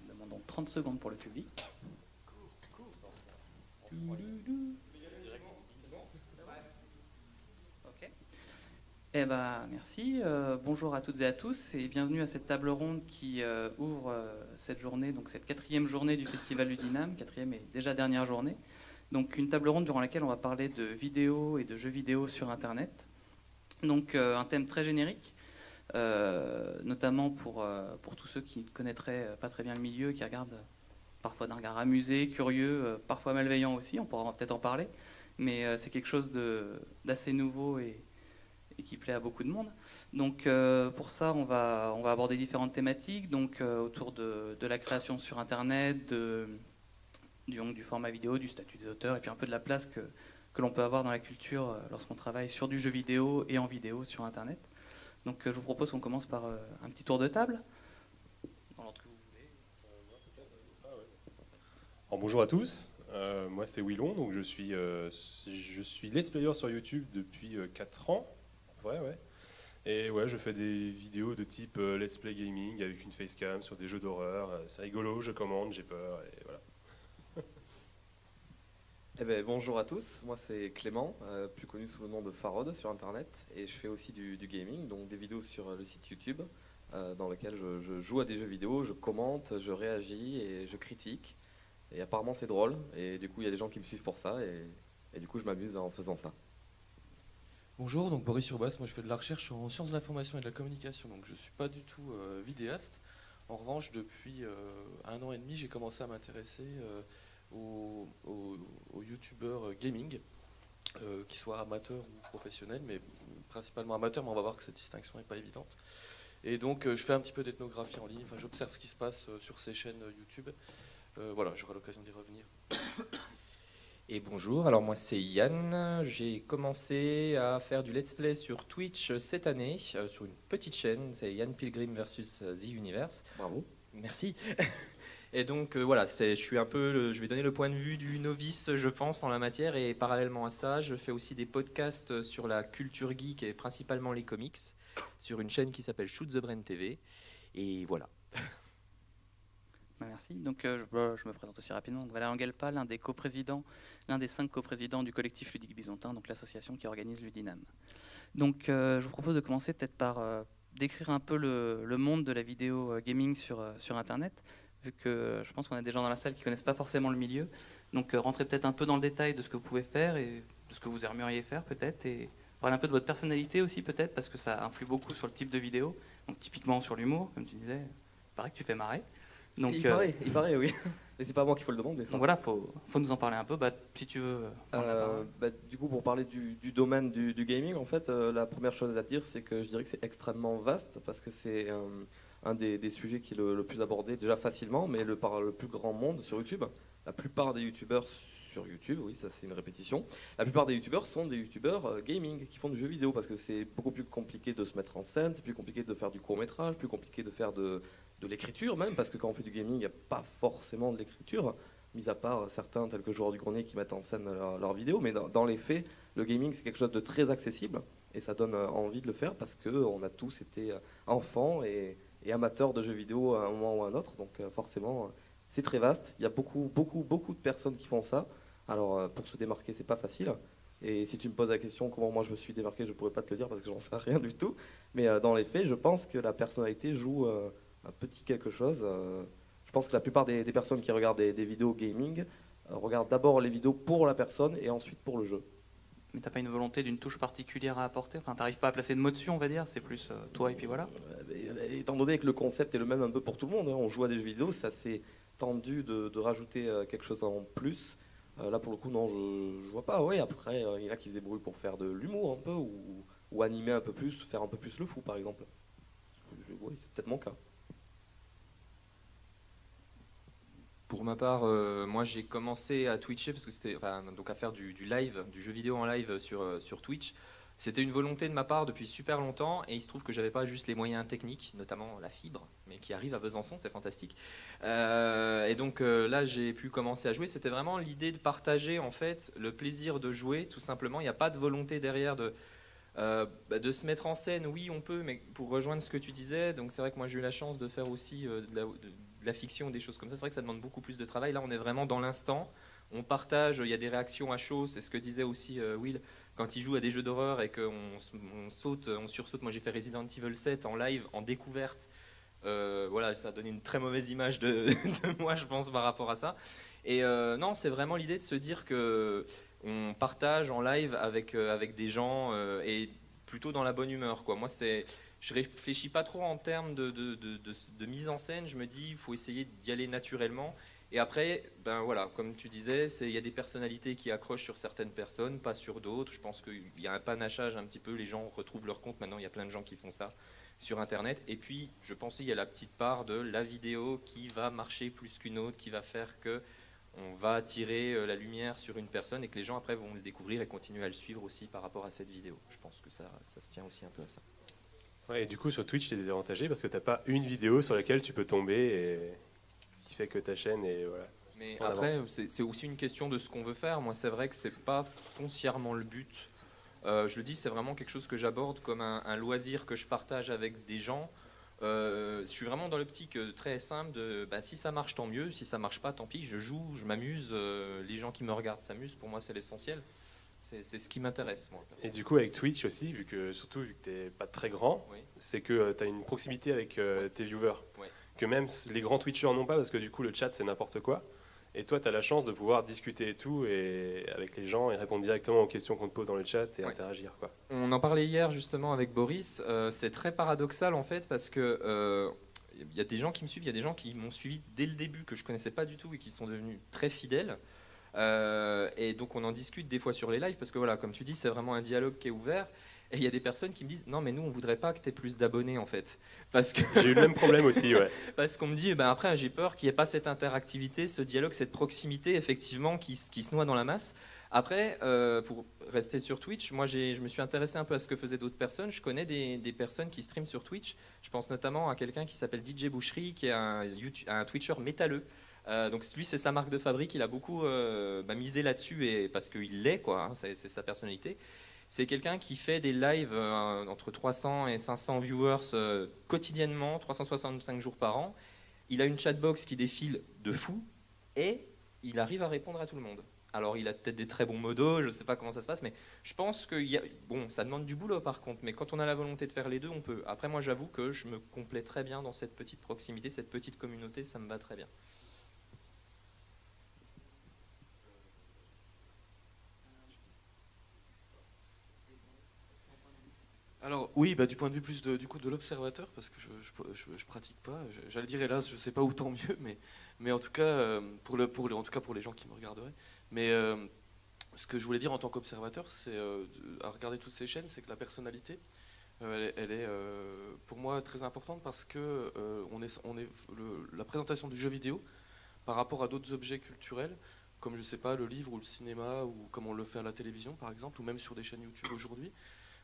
Nous demandons 30 secondes pour le public. Ok. Eh ben, merci. Bonjour à toutes et à tous et bienvenue à cette table ronde qui ouvre cette journée, donc cette 4e journée du Festival Ludinam, 4e et déjà dernière journée. Donc une table ronde durant laquelle on va parler de vidéos et de jeux vidéo sur Internet. Donc un thème très générique, notamment pour tous ceux qui ne connaîtraient pas très bien le milieu, qui regardent parfois d'un regard amusé, curieux, parfois malveillant aussi, on pourra peut-être en parler, mais c'est quelque chose d'assez nouveau et qui plaît à beaucoup de monde. Donc pour ça, on va aborder différentes thématiques, donc autour de la création sur Internet, du format vidéo, du statut des auteurs, et puis un peu de la place que l'on peut avoir dans la culture lorsqu'on travaille sur du jeu vidéo et en vidéo sur Internet. Donc je vous propose qu'on commence par un petit tour de table, dans l'ordre que vous voulez. Alors, bonjour à tous, moi c'est Willon, donc je suis let's player sur YouTube depuis 4 ans, ouais. Et ouais, je fais des vidéos de type let's play gaming avec une facecam sur des jeux d'horreur, c'est rigolo, je commande, j'ai peur, et voilà. Eh ben, bonjour à tous, moi c'est Clément, plus connu sous le nom de Farod sur internet, et je fais aussi du gaming, donc des vidéos sur le site YouTube, dans lequel je joue à des jeux vidéo, je commente, je réagis et je critique, et apparemment c'est drôle, et du coup il y a des gens qui me suivent pour ça, et du coup je m'amuse en faisant ça. Bonjour, donc Boris Urbas, moi je fais de la recherche en sciences de l'information et de la communication, donc je ne suis pas du tout vidéaste. En revanche, depuis 1 an et demi, j'ai commencé à m'intéresser aux youtubeurs gaming, qu'ils soient amateurs ou professionnels, mais principalement amateurs, mais on va voir que cette distinction n'est pas évidente. Et donc je fais un petit peu d'ethnographie en ligne, enfin, j'observe ce qui se passe sur ces chaînes YouTube. Voilà, j'aurai l'occasion d'y revenir. Et bonjour, alors moi c'est Yann, j'ai commencé à faire du let's play sur Twitch cette année, sur une petite chaîne, c'est Yann Pilgrim versus The Universe. Bravo. Merci. Et donc voilà, je vais donner le point de vue du novice, je pense, en la matière, et parallèlement à ça, je fais aussi des podcasts sur la culture geek et principalement les comics, sur une chaîne qui s'appelle Shoot the Brain TV, et voilà. Merci. Donc je me présente aussi rapidement. Donc, Valérian Guelpa, l'un des 5 coprésidents du collectif ludique byzantin, donc l'association qui organise Ludinam. Donc je vous propose de commencer peut-être par décrire un peu le monde de la vidéo gaming sur Internet, vu que je pense qu'on a des gens dans la salle qui ne connaissent pas forcément le milieu. Donc rentrez peut-être un peu dans le détail de ce que vous pouvez faire et de ce que vous aimeriez faire peut-être, et parler un peu de votre personnalité aussi peut-être, parce que ça influe beaucoup sur le type de vidéo. Donc typiquement sur l'humour, comme tu disais, il paraît que tu fais marrer. Donc, il paraît, oui. Et c'est pas moi qu'il faut le demander. Ça. Donc voilà, faut nous en parler un peu. Si tu veux. Du coup, pour parler du domaine du gaming, en fait, la première chose à dire, c'est que je dirais que c'est extrêmement vaste, parce que c'est un des sujets qui est le plus abordé, déjà facilement, mais par le plus grand monde sur YouTube. La plupart des YouTubeurs sur YouTube, oui, ça c'est une répétition, la plupart des YouTubeurs sont des YouTubeurs gaming, qui font du jeu vidéo, parce que c'est beaucoup plus compliqué de se mettre en scène, c'est plus compliqué de faire du court-métrage, plus compliqué de faire de l'écriture même, parce que quand on fait du gaming, il n'y a pas forcément de l'écriture, mis à part certains tels que Joueurs du Grenier qui mettent en scène leurs vidéos, mais dans les faits, le gaming c'est quelque chose de très accessible, et ça donne envie de le faire, parce qu'on a tous été enfants et amateurs de jeux vidéo à un moment ou à un autre, donc forcément c'est très vaste, il y a beaucoup de personnes qui font ça, alors pour se démarquer c'est pas facile, et si tu me poses la question comment moi je me suis démarqué, je pourrais pas te le dire parce que j'en sais rien du tout, mais dans les faits je pense que la personnalité joue un petit quelque chose. Je pense que la plupart des personnes qui regardent des vidéos gaming regardent d'abord les vidéos pour la personne et ensuite pour le jeu. Mais t'as pas une volonté d'une touche particulière à apporter? Enfin, t'arrives pas à placer de mots dessus, on va dire. C'est plus toi et puis voilà. Étant donné que le concept est le même un peu pour tout le monde, hein, on joue à des jeux vidéo, c'est assez tendu de rajouter quelque chose en plus. Là pour le coup non, je vois pas. Oui, après il y en a qui se débrouillent pour faire de l'humour un peu ou animer un peu plus, faire un peu plus le fou par exemple. Oui, c'est peut-être mon cas. Pour ma part, moi j'ai commencé à twitcher parce que donc à faire du live, du jeu vidéo en live sur Twitch. C'était une volonté de ma part depuis super longtemps, et il se trouve que j'avais pas juste les moyens techniques, notamment la fibre, mais qui arrive à Besançon, c'est fantastique. Et donc là j'ai pu commencer à jouer. C'était vraiment l'idée de partager en fait le plaisir de jouer, tout simplement. Il n'y a pas de volonté derrière De se mettre en scène, oui, on peut, mais pour rejoindre ce que tu disais, donc c'est vrai que moi j'ai eu la chance de faire aussi de la fiction, des choses comme ça. C'est vrai que ça demande beaucoup plus de travail. Là, on est vraiment dans l'instant. On partage, il y a des réactions à chaud. C'est ce que disait aussi Will quand il joue à des jeux d'horreur et qu'on saute, on sursaute. Moi, j'ai fait Resident Evil 7 en live, en découverte. Voilà, ça a donné une très mauvaise image de moi, je pense, par rapport à ça. Et non, c'est vraiment l'idée de se dire que on partage en live avec des gens et plutôt dans la bonne humeur, quoi. Moi, je réfléchis pas trop en termes de mise en scène. Je me dis, il faut essayer d'y aller naturellement. Et après, ben voilà, comme tu disais, il y a des personnalités qui accrochent sur certaines personnes, pas sur d'autres. Je pense qu'il y a un panachage un petit peu. Les gens retrouvent leur compte. Maintenant, il y a plein de gens qui font ça sur Internet. Et puis, je pense qu'il y a la petite part de la vidéo qui va marcher plus qu'une autre, qui va faire que on va attirer la lumière sur une personne et que les gens après vont le découvrir et continuer à le suivre aussi par rapport à cette vidéo. Je pense que ça se tient aussi un peu à ça. Ouais, et du coup, sur Twitch, t'es désavantagé parce que t'as pas une vidéo sur laquelle tu peux tomber et qui fait que ta chaîne est voilà. Mais En après, c'est aussi une question de ce qu'on veut faire. Moi, c'est vrai que c'est pas foncièrement le but. Je le dis, c'est vraiment quelque chose que j'aborde comme un loisir que je partage avec des gens. Je suis vraiment dans l'optique très simple de si ça marche, tant mieux. Si ça marche pas, tant pis. Je joue, je m'amuse. Les gens qui me regardent s'amusent. Pour moi, c'est l'essentiel. C'est ce qui m'intéresse, moi. Et du coup, avec Twitch aussi, surtout vu que t'es pas très grand, Oui. c'est que tu as une proximité avec tes viewers. Ouais. Que même les grands Twitchers n'ont pas parce que du coup, le chat, c'est n'importe quoi. Et toi, tu as la chance de pouvoir discuter et tout et avec les gens et répondre directement aux questions qu'on te pose dans le chat et Ouais. interagir, quoi. On en parlait hier justement avec Boris. C'est très paradoxal en fait parce que y a des gens qui me suivent, il y a des gens qui m'ont suivi dès le début que je connaissais pas du tout et qui sont devenus très fidèles. Et donc on en discute des fois sur les lives parce que voilà, comme tu dis, c'est vraiment un dialogue qui est ouvert. Et il y a des personnes qui me disent non mais nous on voudrait pas que tu aies plus d'abonnés en fait parce que J'ai eu le même problème aussi, ouais. parce qu'on me dit après j'ai peur qu'il n'y ait pas cette interactivité, ce dialogue, cette proximité effectivement qui se noie dans la masse. Après, pour rester sur Twitch, moi je me suis intéressé un peu à ce que faisaient d'autres personnes. Je connais des personnes qui streament sur Twitch. Je pense notamment à quelqu'un qui s'appelle DJ Boucherie, qui est un Twitcher métalleux. Donc lui, c'est sa marque de fabrique. Il a beaucoup misé là-dessus et parce qu'il l'est, quoi. Hein, c'est sa personnalité. C'est quelqu'un qui fait des lives entre 300 et 500 viewers quotidiennement, 365 jours par an. Il a une chatbox qui défile de fou et il arrive à répondre à tout le monde. Alors, il a peut-être des très bons modos, je ne sais pas comment ça se passe, mais je pense que ça demande du boulot par contre, mais quand on a la volonté de faire les deux, on peut. Après, moi, j'avoue que je me complais très bien dans cette petite proximité, cette petite communauté, ça me va très bien. Alors oui, du point de vue plus du coup de l'observateur, parce que je pratique pas. J'allais dire hélas, je sais pas où tant mieux, mais en tout cas en tout cas pour les gens qui me regarderaient. Mais ce que je voulais dire en tant qu'observateur, c'est à regarder toutes ces chaînes, c'est que la personnalité, elle est pour moi très importante parce que la présentation du jeu vidéo par rapport à d'autres objets culturels, comme je sais pas le livre ou le cinéma ou comme on le fait à la télévision par exemple, ou même sur des chaînes YouTube aujourd'hui.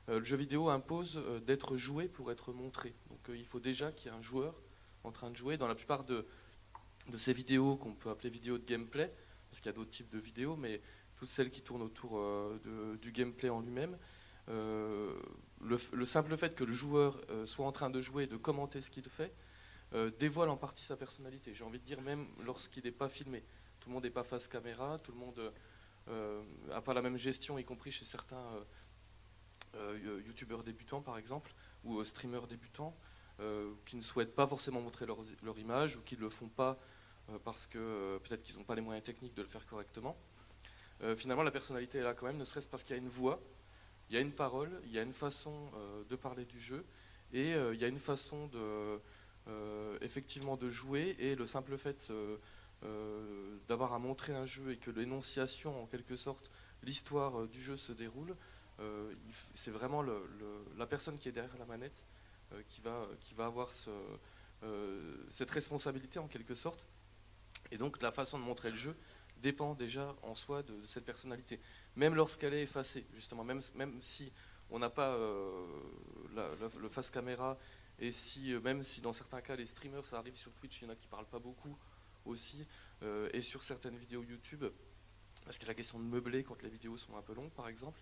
Le jeu vidéo impose d'être joué pour être montré. Donc il faut déjà qu'il y ait un joueur en train de jouer. Dans la plupart de ces vidéos qu'on peut appeler vidéos de gameplay, parce qu'il y a d'autres types de vidéos, mais toutes celles qui tournent autour du gameplay en lui-même, le simple fait que le joueur soit en train de jouer et de commenter ce qu'il fait dévoile en partie sa personnalité. J'ai envie de dire même lorsqu'il n'est pas filmé. Tout le monde n'est pas face caméra, tout le monde n'a pas la même gestion, y compris chez certains youtubeurs débutants par exemple, ou streamers débutants, qui ne souhaitent pas forcément montrer leur image ou qui ne le font pas parce que peut-être qu'ils n'ont pas les moyens techniques de le faire correctement. Finalement, la personnalité est là quand même, ne serait-ce parce qu'il y a une voix, il y a une parole, il y a une façon de parler du jeu, et il y a une façon effectivement de jouer, et le simple fait d'avoir à montrer un jeu et que l'énonciation, en quelque sorte, l'histoire du jeu se déroule, c'est vraiment la personne qui est derrière la manette qui va avoir cette responsabilité en quelque sorte. Et donc la façon de montrer le jeu dépend déjà en soi de cette personnalité. Même lorsqu'elle est effacée, justement, même si on n'a pas le face caméra, et même si dans certains cas les streamers, ça arrive sur Twitch, il y en a qui ne parlent pas beaucoup aussi, et sur certaines vidéos YouTube, parce qu'il y a la question de meubler quand les vidéos sont un peu longues par exemple.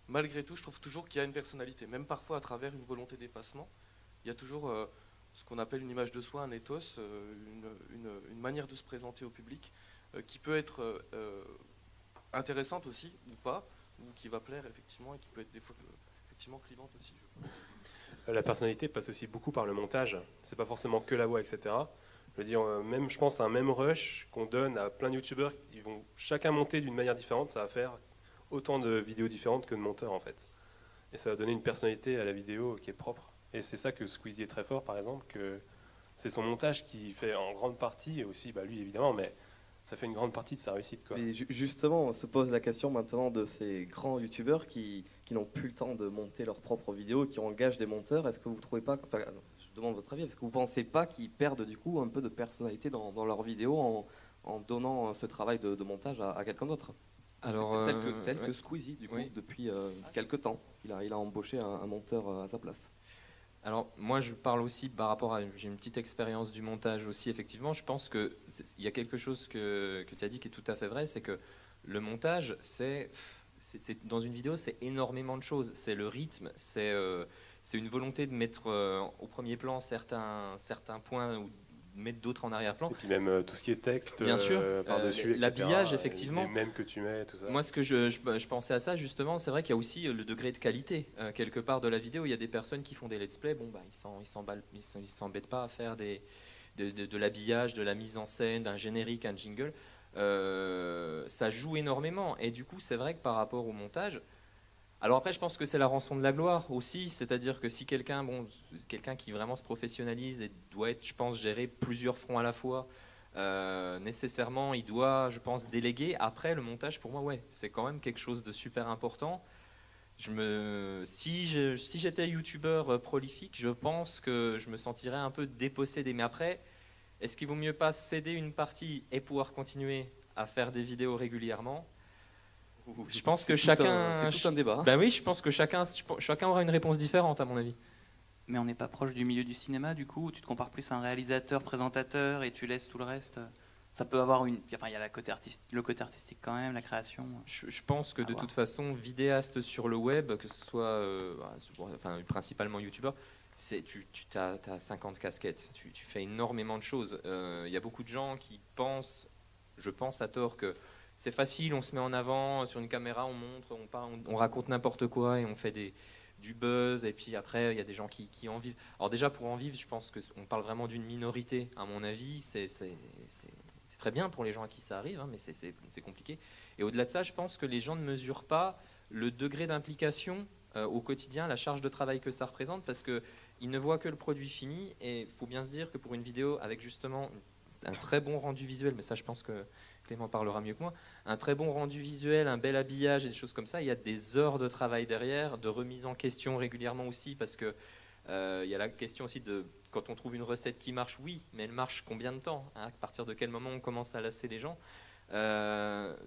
malgré tout, je trouve toujours qu'il y a une personnalité, même parfois à travers une volonté d'effacement. Il y a toujours ce qu'on appelle une image de soi, un ethos, une manière de se présenter au public qui peut être intéressante aussi ou pas, ou qui va plaire effectivement et qui peut être des fois effectivement clivante aussi. La personnalité passe aussi beaucoup par le montage. C'est pas forcément que la voix, etc. Je veux dire, même, je pense à un même rush qu'on donne à plein de youtubeurs, ils vont chacun monter d'une manière différente, ça va faire autant de vidéos différentes que de monteurs en fait. Et ça va donner une personnalité à la vidéo qui est propre. Et c'est ça que Squeezie est très fort par exemple, que c'est son montage qui fait en grande partie, et aussi lui évidemment, mais ça fait une grande partie de sa réussite, quoi. Mais justement, on se pose la question maintenant de ces grands youtubeurs qui n'ont plus le temps de monter leurs propres vidéos, qui engagent des monteurs. Est-ce que vous trouvez pas, enfin, je demande votre avis, est-ce que vous pensez pas qu'ils perdent du coup un peu de personnalité dans leurs vidéos en donnant ce travail de montage à quelqu'un d'autre? Alors, Tel que ouais. Squeezie, du coup, Oui. depuis quelques temps. Il a embauché un monteur à sa place. Alors moi je parle aussi par rapport à, j'ai une petite expérience du montage aussi effectivement, je pense que il y a quelque chose que tu as dit qui est tout à fait vrai, c'est que le montage c'est dans une vidéo c'est énormément de choses, c'est le rythme, c'est une volonté de mettre au premier plan certains points ou de mettre d'autres en arrière-plan. Et puis même tout ce qui est texte Bien sûr, par-dessus, etc. l'habillage effectivement. Les mèmes que tu mets, tout ça. Moi, ce que je pensais à ça, justement, c'est vrai qu'il y a aussi le degré de qualité, quelque part, de la vidéo. Il y a des personnes qui font des let's play, bon, bah, ils s'embêtent pas à faire de l'habillage, de la mise en scène, d'un générique, un jingle. Ça joue énormément. Et du coup, c'est vrai que par rapport au montage, alors après, je pense que c'est la rançon de la gloire aussi, c'est-à-dire que si quelqu'un qui vraiment se professionnalise et doit être, je pense, gérer plusieurs fronts à la fois, nécessairement, il doit, je pense, déléguer. Après, le montage, pour moi, ouais, c'est quand même quelque chose de super important. Si j'étais youtubeur prolifique, je pense que je me sentirais un peu dépossédé. Mais après, est-ce qu'il vaut mieux pas céder une partie et pouvoir continuer à faire des vidéos régulièrement? Je pense que chacun... C'est tout un débat. Ben oui, je pense que chacun aura une réponse différente, à mon avis. Mais on n'est pas proche du milieu du cinéma, du coup, où tu te compares plus à un réalisateur, présentateur, et tu laisses tout le reste. Ça peut avoir une... Enfin, il y a le côté artistique quand même, la création. Je pense que de voir. toute façon, vidéaste sur le web, que ce soit principalement youtubeur, tu as 50 casquettes, tu fais énormément de choses. Il y a beaucoup de gens qui pensent, je pense à tort, que c'est facile, on se met en avant, sur une caméra, on montre, on raconte n'importe quoi et on fait du buzz, et puis après il y a des gens qui en vivent. Alors déjà pour en vivre, je pense qu'on parle vraiment d'une minorité, à mon avis, c'est très bien pour les gens à qui ça arrive, hein, mais c'est compliqué. Et au-delà de ça, je pense que les gens ne mesurent pas le degré d'implication au quotidien, la charge de travail que ça représente, parce qu'ils ne voient que le produit fini, et il faut bien se dire que pour une vidéo avec justement un très bon rendu visuel, mais ça je pense que Clément parlera mieux que moi, un très bon rendu visuel, un bel habillage et des choses comme ça, il y a des heures de travail derrière, de remise en question régulièrement aussi, parce que il y a la question aussi de quand on trouve une recette qui marche, oui, mais elle marche combien de temps, hein, à partir de quel moment on commence à lasser les gens.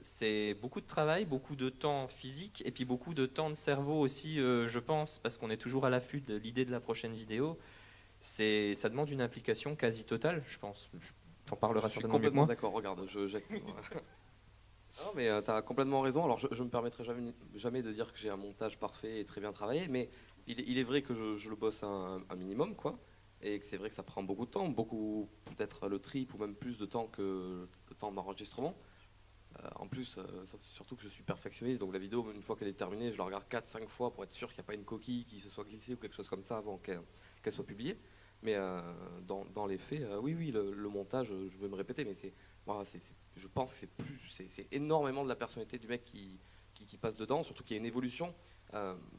C'est beaucoup de travail, beaucoup de temps physique et puis beaucoup de temps de cerveau aussi, je pense, parce qu'on est toujours à l'affût de l'idée de la prochaine vidéo. Ça demande une implication quasi totale, je pense. T'en parleras certainement mieux que moi. D'accord, regarde, non, mais tu as complètement raison. Alors, je me permettrai jamais de dire que j'ai un montage parfait et très bien travaillé, mais il est vrai que je le bosse un minimum, quoi. Et que c'est vrai que ça prend beaucoup de temps, beaucoup, peut-être le triple ou même plus de temps que le temps d'enregistrement. En plus, surtout que je suis perfectionniste, donc la vidéo, une fois qu'elle est terminée, je la regarde 4-5 fois pour être sûr qu'il n'y a pas une coquille qui se soit glissée ou quelque chose comme ça avant qu'elle soit publiée. Mais dans les faits, oui, le montage, je vais me répéter, mais je pense que c'est énormément de la personnalité du mec qui passe dedans, surtout qu'il y a une évolution.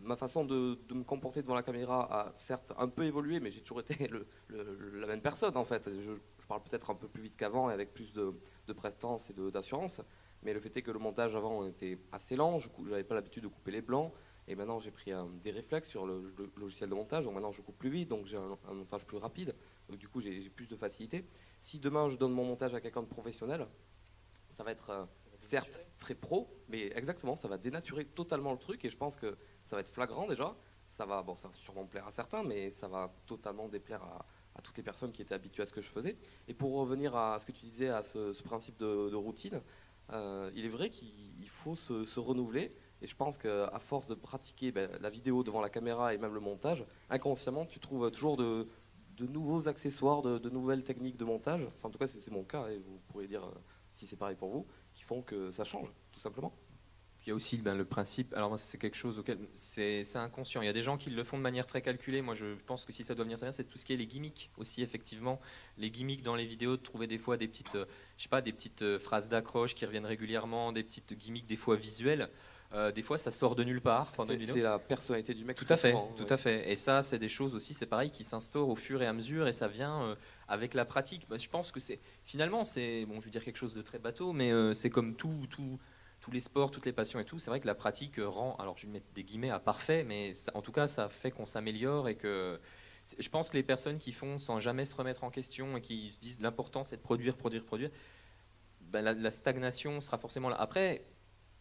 Ma façon de me comporter devant la caméra a certes un peu évolué, mais j'ai toujours été la même personne en fait. Je parle peut-être un peu plus vite qu'avant et avec plus de prestance et d'assurance, mais le fait est que le montage avant on était assez lent, je n'avais pas l'habitude de couper les blancs. Et maintenant, j'ai pris des réflexes sur le logiciel de montage. Donc maintenant, je coupe plus vite, donc j'ai un montage plus rapide. Donc du coup, j'ai plus de facilité. Si demain, je donne mon montage à quelqu'un de professionnel, ça va être certes très pro, mais exactement, ça va dénaturer totalement le truc. Et je pense que ça va être flagrant déjà. Ça va sûrement plaire à certains, mais ça va totalement déplaire à toutes les personnes qui étaient habituées à ce que je faisais. Et pour revenir à ce que tu disais, à ce principe de routine, il est vrai qu'il faut se renouveler. Et je pense qu'à force de pratiquer la vidéo devant la caméra et même le montage, inconsciemment, tu trouves toujours de nouveaux accessoires, de nouvelles techniques de montage. Enfin, en tout cas, c'est mon cas, et vous pourrez dire si c'est pareil pour vous, qui font que ça change, tout simplement. Il y a aussi le principe, alors moi ça, c'est quelque chose auquel c'est inconscient. Il y a des gens qui le font de manière très calculée. Moi je pense que si ça doit venir très bien, c'est tout ce qui est les gimmicks aussi, effectivement. Les gimmicks dans les vidéos, de trouver des fois des petites, je sais pas, des petites phrases d'accroche qui reviennent régulièrement, des petites gimmicks des fois visuelles. Des fois ça sort de nulle part pendant une vidéo. C'est la personnalité du mec. Tout à fait, souvent, tout à fait. Et ça, c'est des choses aussi, c'est pareil, qui s'instaurent au fur et à mesure, et ça vient avec la pratique. Bah, je pense que finalement, bon, je vais dire quelque chose de très bateau, mais c'est comme tous les sports, toutes les passions et tout. C'est vrai que la pratique rend, alors je vais mettre des guillemets à parfait, mais en tout cas, ça fait qu'on s'améliore et que je pense que les personnes qui font sans jamais se remettre en question et qui se disent l'important c'est de produire, ben, la stagnation sera forcément là. Après,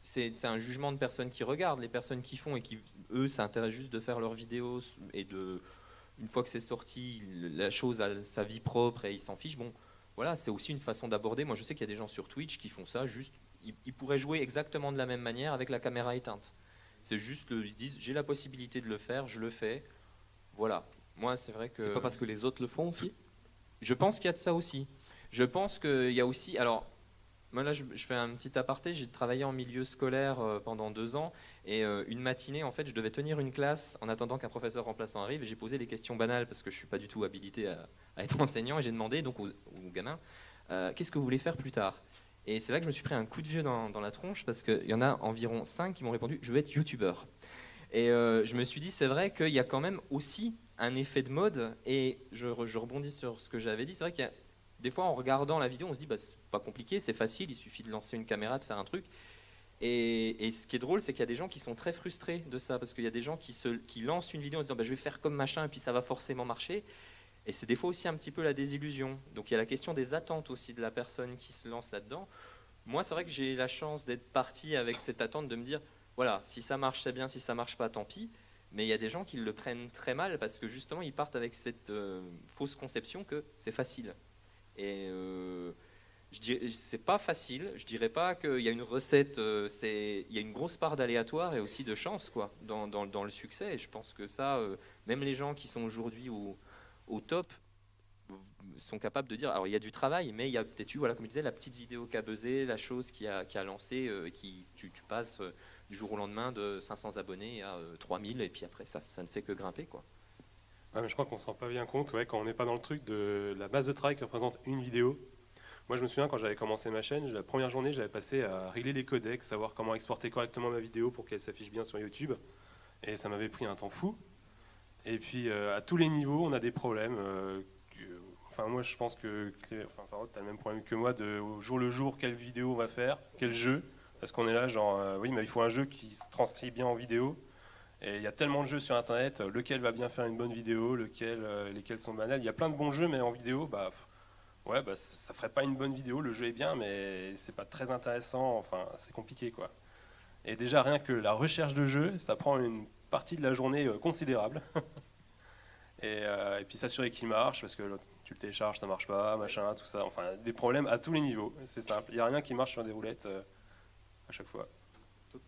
c'est un jugement de personnes qui regardent, les personnes qui font et qui, eux, s'intéressent juste de faire leurs vidéos et une fois que c'est sorti, la chose a sa vie propre et ils s'en fichent. Bon, voilà, c'est aussi une façon d'aborder. Moi, je sais qu'il y a des gens sur Twitch qui font ça juste. Ils pourraient jouer exactement de la même manière avec la caméra éteinte. C'est juste, ils se disent, j'ai la possibilité de le faire, je le fais. Voilà. Moi, c'est vrai que. C'est pas parce que les autres le font aussi? Je pense qu'il y a de ça aussi. Je pense qu'il y a aussi. Alors, moi là, je fais un petit aparté. J'ai travaillé en milieu scolaire pendant 2 ans. Et une matinée, en fait, je devais tenir une classe en attendant qu'un professeur remplaçant arrive. Et j'ai posé des questions banales parce que je ne suis pas du tout habilité à être enseignant. Et j'ai demandé donc aux gamins qu'est-ce que vous voulez faire plus tard? Et c'est là que je me suis pris un coup de vieux dans la tronche parce qu'il y en a environ 5 qui m'ont répondu je veux être youtubeur. Et je me suis dit c'est vrai qu'il y a quand même aussi un effet de mode. Et je rebondis sur ce que j'avais dit. C'est vrai qu'il y a des fois en regardant la vidéo on se dit bah, c'est pas compliqué, c'est facile, il suffit de lancer une caméra, de faire un truc. Et ce qui est drôle c'est qu'il y a des gens qui sont très frustrés de ça parce qu'il y a des gens qui lancent une vidéo en se disant bah, je vais faire comme machin et puis ça va forcément marcher. Et c'est des fois aussi un petit peu la désillusion. Donc il y a la question des attentes aussi de la personne qui se lance là-dedans. Moi, c'est vrai que j'ai la chance d'être parti avec cette attente de me dire, voilà, si ça marche, c'est bien, si ça marche pas, tant pis. Mais il y a des gens qui le prennent très mal parce que justement, ils partent avec cette fausse conception que c'est facile. Et c'est pas facile. Je dirais pas qu'il y a une recette. Il y a une grosse part d'aléatoire et aussi de chance, quoi, dans le succès. Et je pense que ça, même les gens qui sont aujourd'hui au top sont capables de dire alors il y a du travail mais il y a peut-être eu voilà comme je disais la petite vidéo qui a buzzé, la chose qui a lancé tu passes du jour au lendemain de 500 abonnés à 3000 et puis après ça ne fait que grimper quoi. Ouais, mais je crois qu'on se rend pas bien compte quand on n'est pas dans le truc de la masse de travail que représente une vidéo. Moi je me souviens quand j'avais commencé ma chaîne, la première journée j'avais passé à régler les codecs, savoir comment exporter correctement ma vidéo pour qu'elle s'affiche bien sur YouTube et ça m'avait pris un temps fou. Et puis à tous les niveaux on a des problèmes. Enfin, moi, je pense que Farod, tu as le même problème que moi au jour le jour, quelle vidéo on va faire, quel jeu. Parce qu'on est là, genre, oui, mais il faut un jeu qui se transcrit bien en vidéo. Et il y a tellement de jeux sur Internet, lequel va bien faire une bonne vidéo, lesquels sont banals. Il y a plein de bons jeux, mais en vidéo, ça ferait pas une bonne vidéo. Le jeu est bien, mais c'est pas très intéressant. Enfin, c'est compliqué, quoi. Et déjà, rien que la recherche de jeux, ça prend une partie de la journée considérable. Et puis s'assurer qu'il marche, parce que tu le télécharges, ça marche pas, machin, tout ça. Enfin, des problèmes à tous les niveaux, c'est simple. Il n'y a rien qui marche sur des roulettes à chaque fois.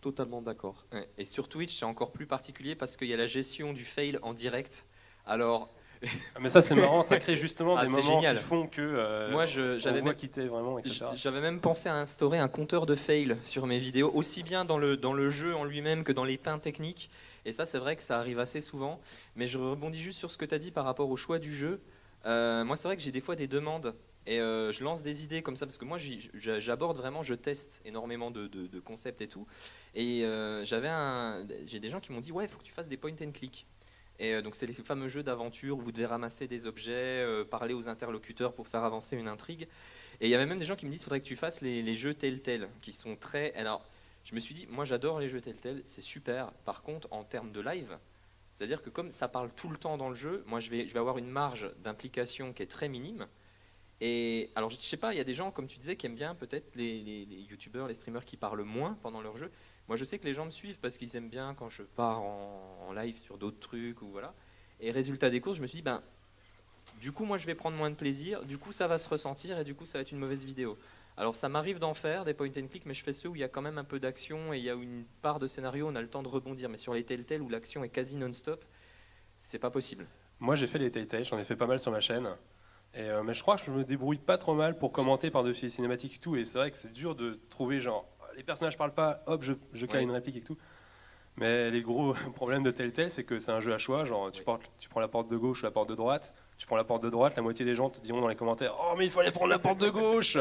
Totalement d'accord. Et sur Twitch, c'est encore plus particulier parce qu'il y a la gestion du fail en direct. Alors... Mais ça, c'est marrant, ça crée justement des moments génial. qui font que moi, j'avais voit quitter vraiment, etc. J'avais même pensé à instaurer un compteur de fail sur mes vidéos, aussi bien dans le jeu en lui-même que dans les pins techniques. Et ça, c'est vrai que ça arrive assez souvent. Mais je rebondis juste sur ce que tu as dit par rapport au choix du jeu. Moi, c'est vrai que j'ai des fois des demandes et je lance des idées comme ça parce que moi, j'aborde vraiment, je teste énormément de concepts et tout. Et j'ai des gens qui m'ont dit, ouais, il faut que tu fasses des point and click. Et donc c'est les fameux jeux d'aventure où vous devez ramasser des objets, parler aux interlocuteurs pour faire avancer une intrigue. Et il y avait même des gens qui me disent qu'il faudrait que tu fasses les jeux Telltale, qui sont très... Alors, je me suis dit, moi j'adore les jeux Telltale, c'est super. Par contre, en termes de live, c'est-à-dire que comme ça parle tout le temps dans le jeu, moi je vais avoir une marge d'implication qui est très minime. Et alors je sais pas, il y a des gens, comme tu disais, qui aiment bien peut-être les youtubeurs, les streamers qui parlent moins pendant leur jeu. Moi, je sais que les gens me suivent parce qu'ils aiment bien quand je pars en live sur d'autres trucs ou voilà. Et résultat des courses, je me suis dit, du coup, moi, je vais prendre moins de plaisir. Du coup, ça va se ressentir et du coup, ça va être une mauvaise vidéo. Alors ça m'arrive d'en faire des point and click, mais je fais ceux où il y a quand même un peu d'action et il y a une part de scénario, on a le temps de rebondir. Mais sur les Telltale où l'action est quasi non-stop, c'est pas possible. Moi, j'ai fait les Telltale, j'en ai fait pas mal sur ma chaîne. Mais je crois que je me débrouille pas trop mal pour commenter par-dessus les cinématiques et tout. Et c'est vrai que c'est dur de trouver, genre, les personnages parlent pas, hop, je cale une réplique et tout. Mais les gros problèmes de Telltale, c'est que c'est un jeu à choix. Genre, tu prends la porte de gauche ou la porte de droite. Tu prends la porte de droite, la moitié des gens te diront dans les commentaires « Oh, mais il fallait prendre la porte de gauche !»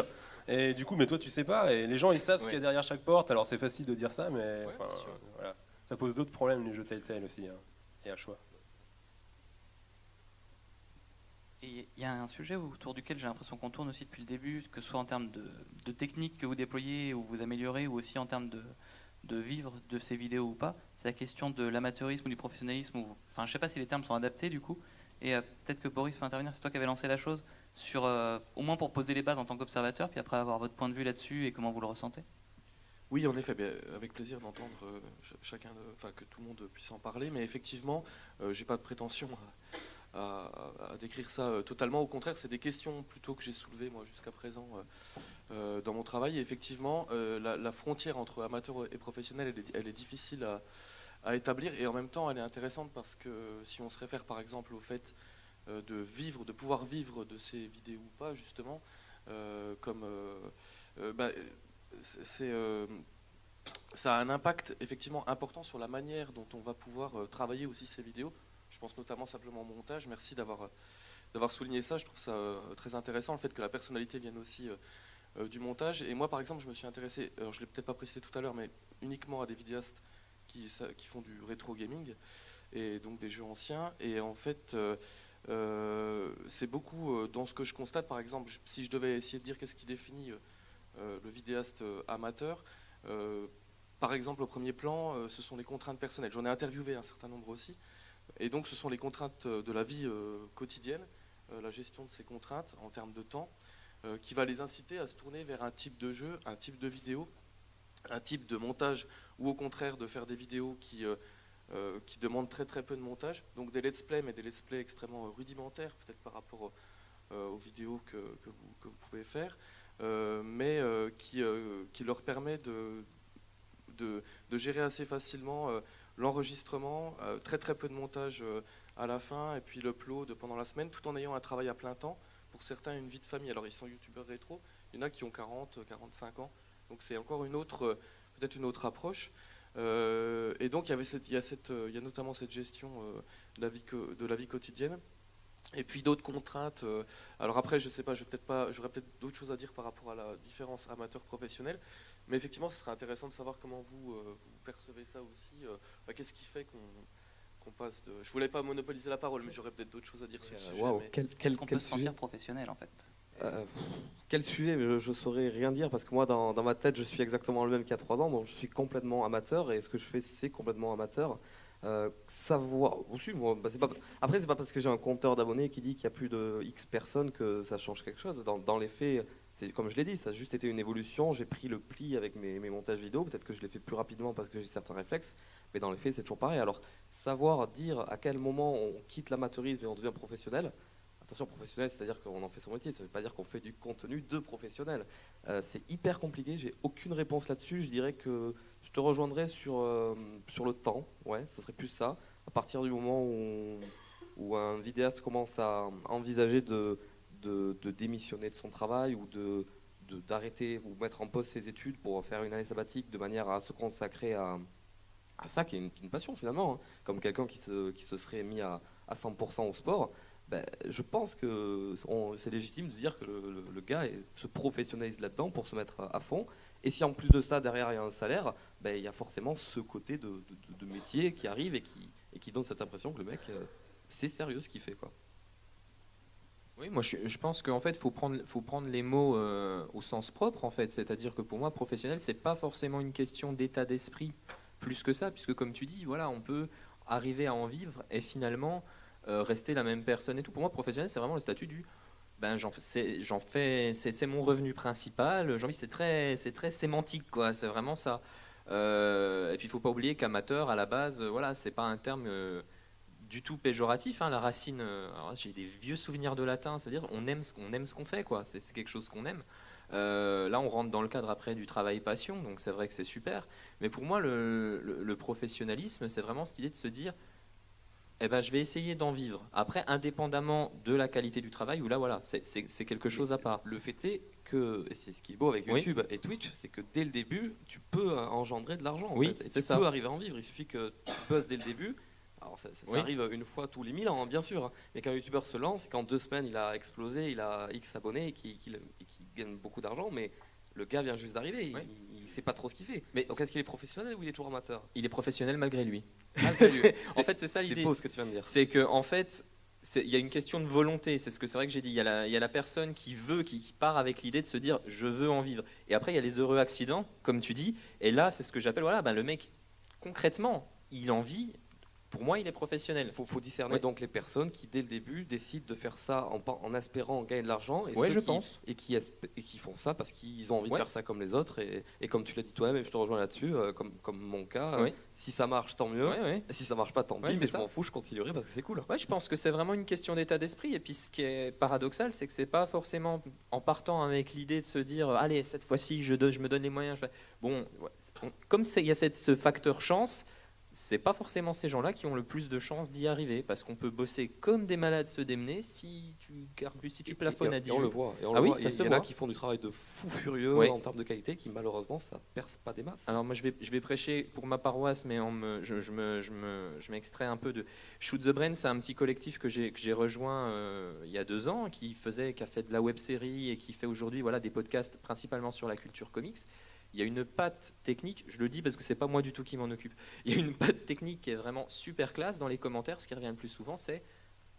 Et du coup, mais toi, tu sais pas. Et les gens, ils savent ce qu'il y a derrière chaque porte. Alors, c'est facile de dire ça, mais voilà. Ça pose d'autres problèmes, les jeux Telltale aussi. Hein, et à choix. Et il y a un sujet autour duquel j'ai l'impression qu'on tourne aussi depuis le début, que ce soit en termes de techniques que vous déployez ou vous améliorez, ou aussi en termes de vivre de ces vidéos ou pas, c'est la question de l'amateurisme ou du professionnalisme. Enfin, je ne sais pas si les termes sont adaptés du coup, et peut-être que Boris peut intervenir, c'est toi qui avais lancé la chose, sur, au moins pour poser les bases en tant qu'observateur, puis après avoir votre point de vue là-dessus et comment vous le ressentez. Oui, en effet, avec plaisir d'entendre chacun, que tout le monde puisse en parler, mais effectivement, j'ai pas de prétention à décrire ça totalement. Au contraire, c'est des questions plutôt que j'ai soulevées moi jusqu'à présent dans mon travail. Et effectivement, la frontière entre amateur et professionnel, elle est difficile à établir, et en même temps, elle est intéressante parce que si on se réfère par exemple au fait de pouvoir vivre de ces vidéos ou pas, justement, ça a un impact effectivement important sur la manière dont on va pouvoir travailler aussi ces vidéos. Je pense notamment simplement au montage. Merci d'avoir souligné ça. Je trouve ça très intéressant, le fait que la personnalité vienne aussi du montage. Et moi, par exemple, je me suis intéressé, alors je ne l'ai peut-être pas précisé tout à l'heure, mais uniquement à des vidéastes qui font du rétro gaming, et donc des jeux anciens. Et en fait, c'est beaucoup dans ce que je constate. Par exemple, si je devais essayer de dire qu'est-ce qui définit le vidéaste amateur, par exemple, au premier plan, ce sont les contraintes personnelles. J'en ai interviewé un certain nombre aussi. Et donc, ce sont les contraintes de la vie quotidienne, la gestion de ces contraintes en termes de temps, qui va les inciter à se tourner vers un type de jeu, un type de vidéo, un type de montage, ou au contraire de faire des vidéos qui demandent très très peu de montage. Donc des let's play, mais des let's play extrêmement rudimentaires, peut-être par rapport aux vidéos que vous pouvez faire, mais qui leur permet de gérer assez facilement l'enregistrement, très très peu de montage à la fin, et puis l'upload pendant la semaine, tout en ayant un travail à plein temps. Pour certains, une vie de famille. Alors ils sont youtubeurs rétro, il y en a qui ont 40, 45 ans, donc c'est encore peut-être une autre approche. Et donc il y a notamment cette gestion de la vie quotidienne. Et puis d'autres contraintes. Alors après, je sais pas, j'aurais peut-être d'autres choses à dire par rapport à la différence amateur-professionnel. Mais effectivement, ce serait intéressant de savoir comment vous percevez ça aussi. Qu'est-ce qui fait qu'on passe de... Je voulais pas monopoliser la parole, mais j'aurais peut-être d'autres choses à dire sur le sujet. Wow, Est-ce qu'on peut quel se sujet sentir professionnel en fait? Quel sujet? Je saurais rien dire parce que moi, dans ma tête, je suis exactement le même qu'il y a 3 ans. Donc je suis complètement amateur, et ce que je fais, c'est complètement amateur. Savoir aussi, moi, après, c'est pas parce que j'ai un compteur d'abonnés qui dit qu'il y a plus de X personnes que ça change quelque chose. Dans les faits, c'est comme je l'ai dit, ça a juste été une évolution. J'ai pris le pli avec mes montages vidéo. Peut-être que je l'ai fait plus rapidement parce que j'ai certains réflexes, mais dans les faits, c'est toujours pareil. Alors, savoir dire à quel moment on quitte l'amateurisme et on devient professionnel. Attention, professionnel, c'est-à-dire qu'on en fait son métier. Ça ne veut pas dire qu'on fait du contenu de professionnel. C'est hyper compliqué. J'ai aucune réponse là-dessus. Je dirais que je te rejoindrais sur le temps. Ouais, ça serait plus ça. À partir du moment où un vidéaste commence à envisager de démissionner de son travail, ou d'arrêter ou mettre en pause ses études pour faire une année sabbatique de manière à se consacrer à ça, qui est une passion finalement, hein, comme quelqu'un qui se serait mis à 100% au sport. Je pense que c'est légitime de dire que le gars se professionnalise là-dedans pour se mettre à fond. Et si en plus de ça, derrière, il y a un salaire, il y a forcément ce côté de métier qui arrive et qui donne cette impression que le mec, c'est sérieux ce qu'il fait, quoi. Oui, moi je pense qu'en fait, faut prendre les mots au sens propre, en fait. C'est-à-dire que pour moi, professionnel, c'est pas forcément une question d'état d'esprit plus que ça, puisque comme tu dis, voilà, on peut arriver à en vivre et finalement rester la même personne et tout. Pour moi, professionnel, c'est vraiment le statut du c'est mon revenu principal. Jean-Mi, c'est très sémantique, quoi. C'est vraiment ça. Et puis il faut pas oublier qu'amateur, à la base, voilà, c'est pas un terme du tout péjoratif, hein. La racine, alors j'ai des vieux souvenirs de latin, c'est-à-dire on aime ce qu'on fait, quoi. C'est quelque chose qu'on aime. Là, on rentre dans le cadre après du travail passion, donc c'est vrai que c'est super. Mais pour moi, le professionnalisme, c'est vraiment cette idée de se dire, eh ben, je vais essayer d'en vivre. Après, indépendamment de la qualité du travail, où là, voilà, c'est quelque chose à part. Le fait est que, et c'est ce qui est beau avec Oui. YouTube et Twitch, c'est que dès le début, tu peux engendrer de l'argent. En Oui, fait, et c'est tu ça. peux arriver à en vivre. Il suffit que tu bosses dès le début. Alors ça Oui. arrive une fois tous les 1000 ans, hein, bien sûr. Hein. Mais quand un YouTuber se lance, et qu'en 2 semaines, il a explosé, il a X abonnés et qu'il gagne beaucoup d'argent, mais le gars vient juste d'arriver. Oui. Il ne sait pas trop ce qu'il fait. Mais Donc est-ce qu'il est professionnel ou il est toujours amateur? il est professionnel malgré lui. Malgré lui. En fait, c'est ça C'est l'idée. beau ce que tu viens de dire. C'est que en fait, il y a une question de volonté. C'est ce vrai que j'ai dit. Il y a la personne qui veut, qui part avec l'idée de se dire je veux en vivre. Et après, il y a les heureux accidents, comme tu dis. Et là, c'est ce que j'appelle voilà, le mec concrètement, il en vit. Pour moi, il est professionnel. Il faut discerner Ouais. donc les personnes qui, dès le début, décident de faire ça en espérant gagner de l'argent et Ouais, ceux je pense. qui font ça parce qu'ils ont envie Ouais. de faire ça comme les autres. Et comme tu l'as dit toi-même, et je te rejoins là-dessus, comme mon cas, Ouais. si ça marche, tant mieux. Ouais, ouais. Si ça marche pas, tant Ouais, pis, c'est mais je ça. m'en fous, je continuerai parce que c'est cool. Ouais, je pense que c'est vraiment une question d'état d'esprit. Et puis, ce qui est paradoxal, c'est que c'est pas forcément en partant avec l'idée de se dire allez, cette fois-ci, je me donne les moyens. Bon, ouais, comme il y a ce facteur chance, c'est pas forcément ces gens-là qui ont le plus de chances d'y arriver, parce qu'on peut bosser comme des malades se démener si tu plafonnes à 10 Et on le vues. voit. Et on Ah le oui, voit. ça se Il y en a voit. qui font du travail de fou furieux Ouais. en termes de qualité qui malheureusement ça perce pas des masses. Alors moi je vais prêcher pour ma paroisse, mais je m'extrais un peu de Shoot the Brain. C'est un petit collectif que j'ai rejoint il y a 2 ans, qui a fait de la web série et qui fait aujourd'hui voilà, des podcasts principalement sur la culture comics. Il y a une patte technique, je le dis parce que c'est pas moi du tout qui m'en occupe. Il y a une patte technique qui est vraiment super classe dans les commentaires. Ce qui revient le plus souvent, c'est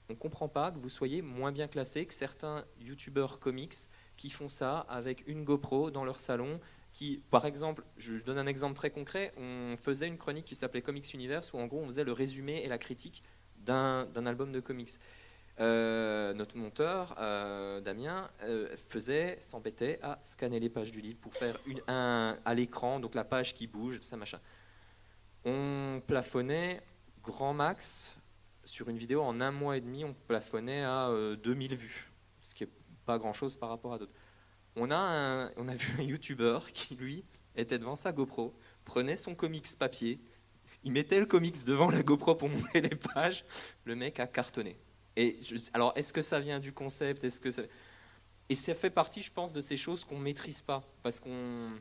on comprend pas que vous soyez moins bien classé que certains youtubeurs comics qui font ça avec une GoPro dans leur salon. Qui, par exemple, je donne un exemple très concret, on faisait une chronique qui s'appelait Comics Universe où en gros on faisait le résumé et la critique d'un album de comics. Notre monteur, Damien, s'embêtait à scanner les pages du livre pour faire à l'écran, donc la page qui bouge, tout ça, machin. On plafonnait grand max, sur une vidéo en 1 mois et demi, on plafonnait à 2000 vues, ce qui n'est pas grand-chose par rapport à d'autres. On a vu un YouTuber qui, lui, était devant sa GoPro, prenait son comics papier, il mettait le comics devant la GoPro pour montrer les pages, le mec a cartonné. Alors, est-ce que ça vient du concept? Et ça fait partie, je pense, de ces choses qu'on ne maîtrise pas. Parce qu'on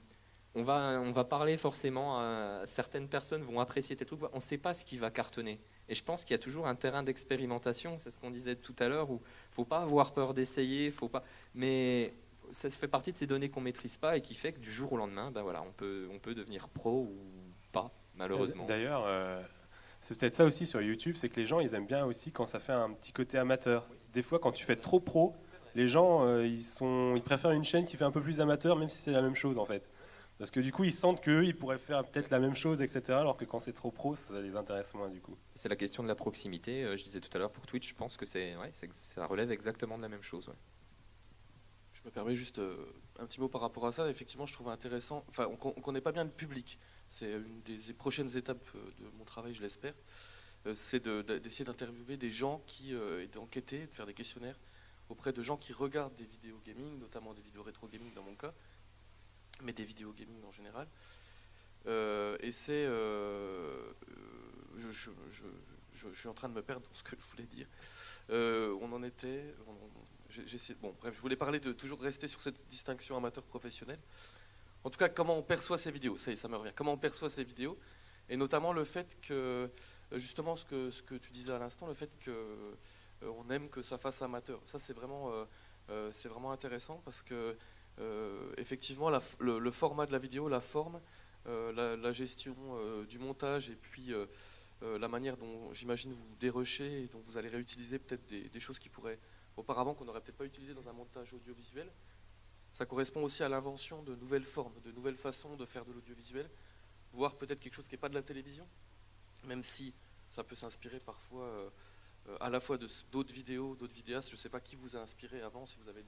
va parler forcément, certaines personnes vont apprécier tes trucs, on ne sait pas ce qui va cartonner. Et je pense qu'il y a toujours un terrain d'expérimentation, c'est ce qu'on disait tout à l'heure, où il ne faut pas avoir peur d'essayer, mais ça fait partie de ces données qu'on ne maîtrise pas et qui fait que du jour au lendemain, ben voilà, on peut devenir pro ou pas, malheureusement. D'ailleurs, c'est peut-être ça aussi sur YouTube, c'est que les gens, ils aiment bien aussi quand ça fait un petit côté amateur. Des fois, quand tu fais trop pro, les gens, ils préfèrent une chaîne qui fait un peu plus amateur, même si c'est la même chose, en fait. Parce que du coup, ils sentent qu'eux, ils pourraient faire peut-être la même chose, etc. Alors que quand c'est trop pro, ça les intéresse moins, du coup. C'est la question de la proximité. Je disais tout à l'heure pour Twitch, je pense que ça relève exactement de la même chose. Ouais. Je me permets juste un petit mot par rapport à ça. Effectivement, je trouve intéressant. Enfin, on ne connaît pas bien le public. C'est une des prochaines étapes de mon travail, je l'espère. C'est d'essayer d'interviewer des gens et d'enquêter, de faire des questionnaires auprès de gens qui regardent des vidéos gaming, notamment des vidéos rétro gaming dans mon cas, mais des vidéos gaming en général. Et c'est... je suis en train de me perdre dans ce que je voulais dire. On en était... Bon, bref, je voulais parler de toujours rester sur cette distinction amateur-professionnel. En tout cas, comment on perçoit ces vidéos, ça me revient. Comment on perçoit ces vidéos, et notamment le fait que, justement, ce que tu disais à l'instant, le fait qu'on aime que ça fasse amateur. Ça, c'est vraiment intéressant parce que, effectivement, le format de la vidéo, la forme, la gestion du montage et puis la manière dont, j'imagine, vous dérochez et dont vous allez réutiliser peut-être des choses qui pourraient, auparavant, qu'on n'aurait peut-être pas utilisées dans un montage audiovisuel. Ça correspond aussi à l'invention de nouvelles formes, de nouvelles façons de faire de l'audiovisuel, voire peut-être quelque chose qui n'est pas de la télévision, même si ça peut s'inspirer parfois à la fois d'autres vidéos, d'autres vidéastes. Je ne sais pas qui vous a inspiré avant, si vous avez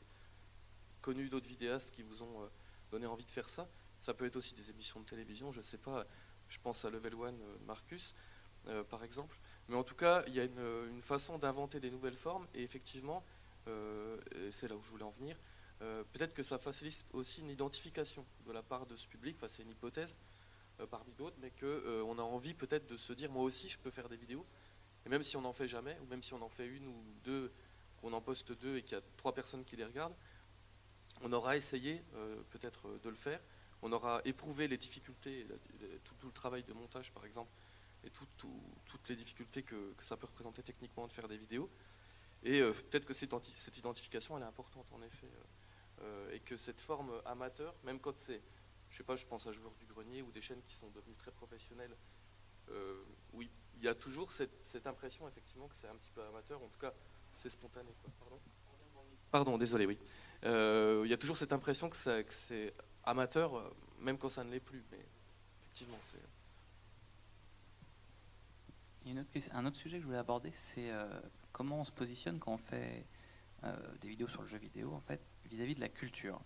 connu d'autres vidéastes qui vous ont donné envie de faire ça. Ça peut être aussi des émissions de télévision, je ne sais pas, je pense à Level One, Marcus, par exemple. Mais en tout cas, il y a une façon d'inventer des nouvelles formes, et effectivement, c'est là où je voulais en venir, Peut-être que ça facilite aussi une identification de la part de ce public, enfin, c'est une hypothèse parmi d'autres, mais qu'on a envie peut-être de se dire moi aussi je peux faire des vidéos, et même si on n'en fait jamais, ou même si on en fait une ou deux, qu'on en poste deux et qu'il y a 3 personnes qui les regardent, on aura essayé peut-être de le faire, on aura éprouvé les difficultés, tout le travail de montage par exemple, et toutes les difficultés que ça peut représenter techniquement de faire des vidéos, et peut-être que cette identification elle est importante en effet, et que cette forme amateur, même quand c'est, je sais pas, je pense à Joueurs du Grenier ou des chaînes qui sont devenues très professionnelles, où il y a toujours cette impression effectivement que c'est un petit peu amateur, en tout cas c'est spontané, quoi. Pardon, désolé, oui. Il y a toujours cette impression que c'est amateur, même quand ça ne l'est plus, mais effectivement c'est... Il y a un autre sujet que je voulais aborder, c'est comment on se positionne quand on fait des vidéos sur le jeu vidéo, en fait, vis-à-vis de la culture.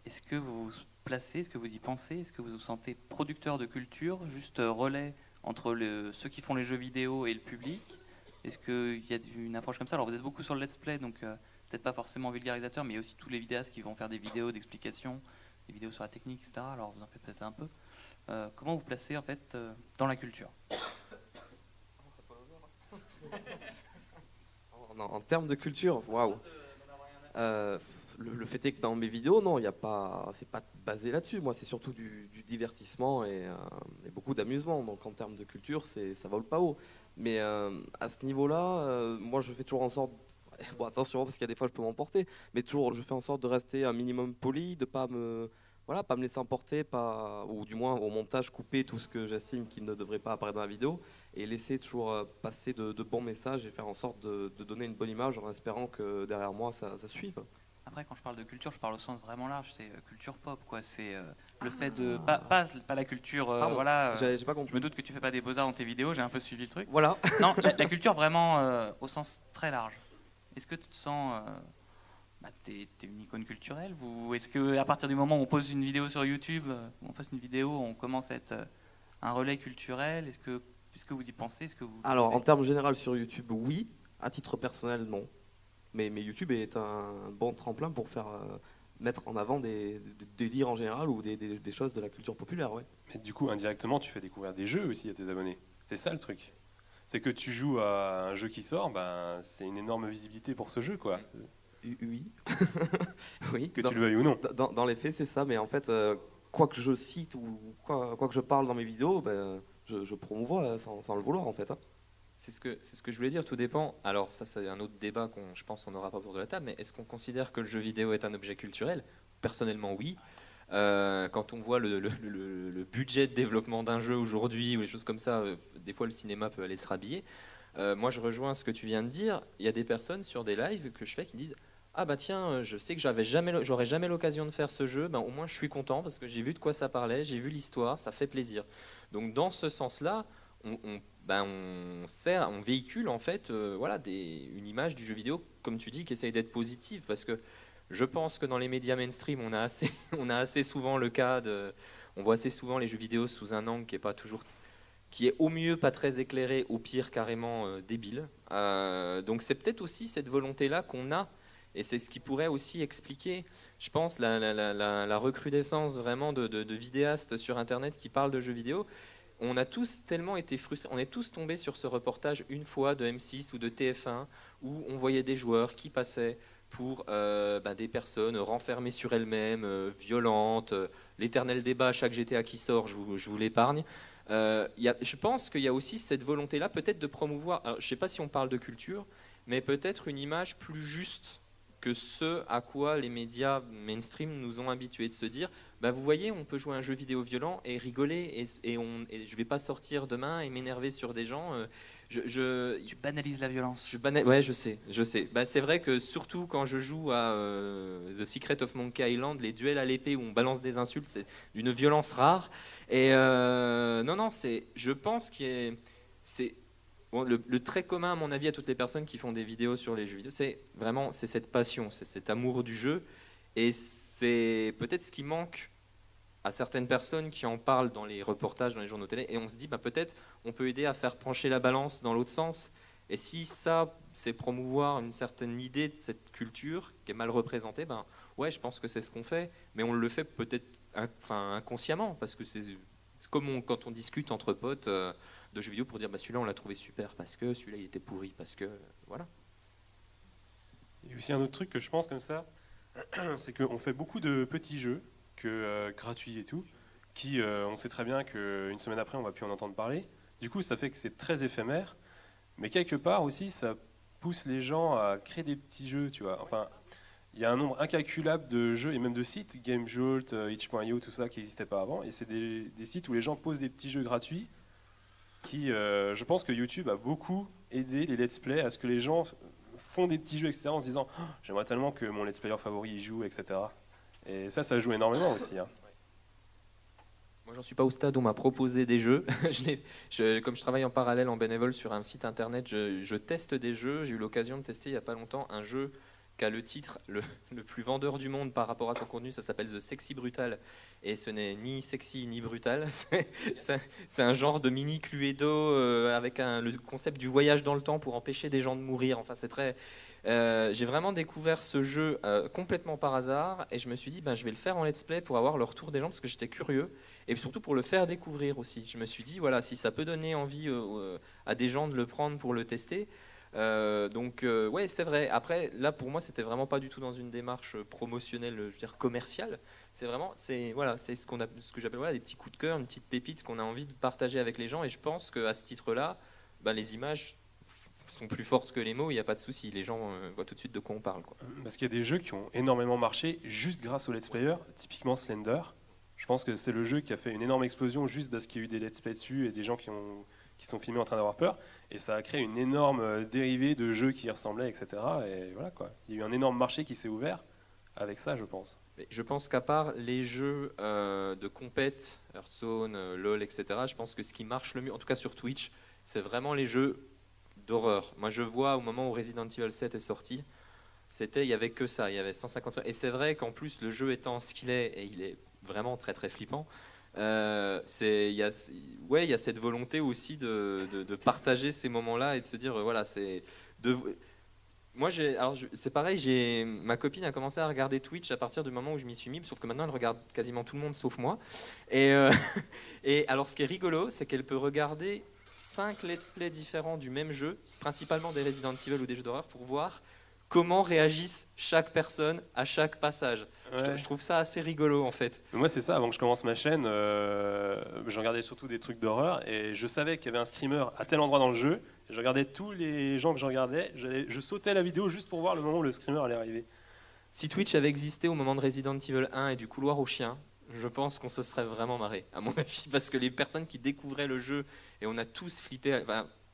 Est-ce que vous vous placez, est-ce que vous y pensez, est-ce que vous vous sentez producteur de culture, juste relais entre ceux qui font les jeux vidéo et le public? Est-ce qu'il y a une approche comme ça? Alors vous êtes beaucoup sur le let's play, donc peut-être pas forcément vulgarisateur, mais il y a aussi tous les vidéastes qui vont faire des vidéos d'explication, des vidéos sur la technique, etc. Alors vous en faites peut-être un peu. Comment vous placez en fait dans la culture? En termes de culture, waouh. Le fait est que dans mes vidéos, non, c'est pas basé là-dessus. Moi, c'est surtout du divertissement et beaucoup d'amusement. Donc, en termes de culture, ça vole pas haut. Mais à ce niveau-là, moi, je fais toujours en sorte. Bon, attention, parce qu'il y a des fois, je peux m'emporter. Mais toujours, je fais en sorte de rester un minimum poli, de pas me laisser emporter, ou du moins au montage couper tout ce que j'estime qui ne devrait pas apparaître dans la vidéo, et laisser toujours passer de bons messages et faire en sorte de donner une bonne image en espérant que derrière moi ça suive. Après, quand je parle de culture, je parle au sens vraiment large, c'est culture pop, quoi. C'est le fait de pas la culture. Voilà. J'ai pas compris. Je me doute que tu fais pas des beaux-arts dans tes vidéos. J'ai un peu suivi le truc. Voilà. Non, la culture vraiment au sens très large. Est-ce que tu te sens t'es une icône culturelle, ou est-ce que à partir du moment où on pose une vidéo sur YouTube, on commence à être un relais culturel? Est-ce que vous y pensez? Alors, en termes généraux sur YouTube, oui. À titre personnel, non. Mais YouTube est un bon tremplin pour faire mettre en avant des délires en général ou des choses de la culture populaire, ouais. Mais du coup, indirectement, tu fais découvrir des jeux aussi à tes abonnés. C'est ça le truc. C'est que tu joues à un jeu qui sort, c'est une énorme visibilité pour ce jeu, quoi. Oui. Oui. Que tu le veuilles ou non. Dans les faits, c'est ça. Mais en fait, quoi que je cite ou quoi que je parle dans mes vidéos, je promouvois sans le vouloir, en fait. Hein. C'est ce que je voulais dire, tout dépend. Alors ça, c'est un autre débat je pense qu'on n'aura pas autour de la table, mais est-ce qu'on considère que le jeu vidéo est un objet culturel? Personnellement, oui. Quand on voit le budget de développement d'un jeu aujourd'hui ou les choses comme ça, des fois le cinéma peut aller se rhabiller. Moi, je rejoins ce que tu viens de dire. Il y a des personnes sur des lives que je fais qui disent « Ah bah tiens, je sais que j'aurais jamais l'occasion de faire ce jeu, au moins je suis content parce que j'ai vu de quoi ça parlait, j'ai vu l'histoire, ça fait plaisir. » Donc dans ce sens-là, on véhicule en fait une image du jeu vidéo, comme tu dis, qui essaye d'être positive, parce que je pense que dans les médias mainstream, on a assez souvent le cas on voit assez souvent les jeux vidéo sous un angle qui est au mieux pas très éclairé, au pire carrément débile. Donc c'est peut-être aussi cette volonté-là qu'on a, et c'est ce qui pourrait aussi expliquer, je pense, la recrudescence vraiment de vidéastes sur Internet qui parlent de jeux vidéo. On a tous tellement été frustrés, on est tous tombés sur ce reportage une fois de M6 ou de TF1 où on voyait des joueurs qui passaient pour des personnes renfermées sur elles-mêmes, violentes, l'éternel débat à chaque GTA qui sort, je vous l'épargne. Je pense qu'il y a aussi cette volonté-là peut-être de promouvoir, alors, je ne sais pas si on parle de culture, mais peut-être une image plus juste que ce à quoi les médias mainstream nous ont habitués, de se dire vous voyez, on peut jouer à un jeu vidéo violent et rigoler, et je vais pas sortir demain et m'énerver sur des gens. Tu banalises la violence. Ouais, je sais. C'est vrai que surtout quand je joue à The Secret of Monkey Island, les duels à l'épée où on balance des insultes, c'est d'une violence rare. Et je pense que c'est bon, le trait commun, à mon avis, à toutes les personnes qui font des vidéos sur les jeux vidéo, c'est cette passion, c'est cet amour du jeu, et c'est peut-être ce qui manque à certaines personnes qui en parlent dans les reportages, dans les journaux télé, et on se dit peut-être on peut aider à faire pencher la balance dans l'autre sens Et si ça, c'est promouvoir une certaine idée de cette culture qui est mal représentée, ben ouais, je pense que c'est ce qu'on fait, mais on le fait peut-être inconsciemment, parce que c'est comme quand on discute entre potes de jeux vidéo pour dire bah, celui-là on l'a trouvé super parce que celui-là il était pourri, parce que voilà. Il y a aussi un autre truc que je pense comme ça, c'est qu'on fait beaucoup de petits jeux gratuits et tout, qui on sait très bien qu'une semaine après on va plus en entendre parler. Du coup ça fait que c'est très éphémère, mais quelque part aussi ça pousse les gens à créer des petits jeux, tu vois. Enfin, il y a un nombre incalculable de jeux et même de sites, GameJolt, itch.io, tout ça qui n'existait pas avant, et c'est des sites où les gens posent des petits jeux gratuits qui, je pense que YouTube a beaucoup aidé les let's play à ce que les gens font des petits jeux, etc., en se disant oh, j'aimerais tellement que mon let's player favori y joue, etc. Et ça joue énormément aussi. Hein. Moi, j'en suis pas au stade où on m'a proposé des jeux. Comme je travaille en parallèle en bénévole sur un site internet, je teste des jeux. J'ai eu l'occasion de tester il n'y a pas longtemps un jeu qui a le titre le plus vendeur du monde par rapport à son contenu. Ça s'appelle The Sexy Brutal. Et ce n'est ni sexy ni brutal. C'est un genre de mini Cluedo avec le concept du voyage dans le temps pour empêcher des gens de mourir. Enfin, c'est très... j'ai vraiment découvert ce jeu complètement par hasard et je me suis dit je vais le faire en let's play pour avoir le retour des gens parce que j'étais curieux et surtout pour le faire découvrir aussi. Je me suis dit voilà, si ça peut donner envie à des gens de le prendre pour le tester. Ouais, c'est vrai. Après, là pour moi c'était vraiment pas du tout dans une démarche promotionnelle, je veux dire commerciale. C'est vraiment c'est ce que j'appelle des petits coups de cœur, une petite pépite qu'on a envie de partager avec les gens et je pense qu'à ce titre-là, les images sont plus fortes que les mots, il n'y a pas de souci. Les gens voient tout de suite de quoi on parle. Quoi. Parce qu'il y a des jeux qui ont énormément marché juste grâce aux let's players, typiquement Slender. Je pense que c'est le jeu qui a fait une énorme explosion juste parce qu'il y a eu des let's play dessus et des gens qui sont filmés en train d'avoir peur. Et ça a créé une énorme dérivée de jeux qui y ressemblaient, etc. Et voilà quoi. Il y a eu un énorme marché qui s'est ouvert avec ça, je pense. Mais je pense qu'à part les jeux de compète, Hearthstone, LoL, etc., je pense que ce qui marche le mieux, en tout cas sur Twitch, c'est vraiment les jeux d'horreur. Moi, je vois au moment où Resident Evil 7 est sorti, il y avait que ça, il y avait 150. Et c'est vrai qu'en plus, le jeu étant ce qu'il est, et il est vraiment très très flippant, il y a cette volonté aussi de partager ces moments-là et de se dire, moi, c'est pareil, ma copine a commencé à regarder Twitch à partir du moment où je m'y suis mis, sauf que maintenant elle regarde quasiment tout le monde sauf moi. Et alors, ce qui est rigolo, c'est qu'elle peut regarder 5 let's play différents du même jeu, principalement des Resident Evil ou des jeux d'horreur, pour voir comment réagissent chaque personne à chaque passage. Ouais. Je trouve ça assez rigolo en fait. Moi c'est ça, avant que je commence ma chaîne, je regardais surtout des trucs d'horreur et je savais qu'il y avait un screamer à tel endroit dans le jeu. Je regardais tous les gens que je regardais, je sautais la vidéo juste pour voir le moment où le screamer allait arriver. Si Twitch avait existé au moment de Resident Evil 1 et du couloir aux chiens, je pense qu'on se serait vraiment marré, à mon avis, parce que les personnes qui découvraient le jeu, et on a tous flippé,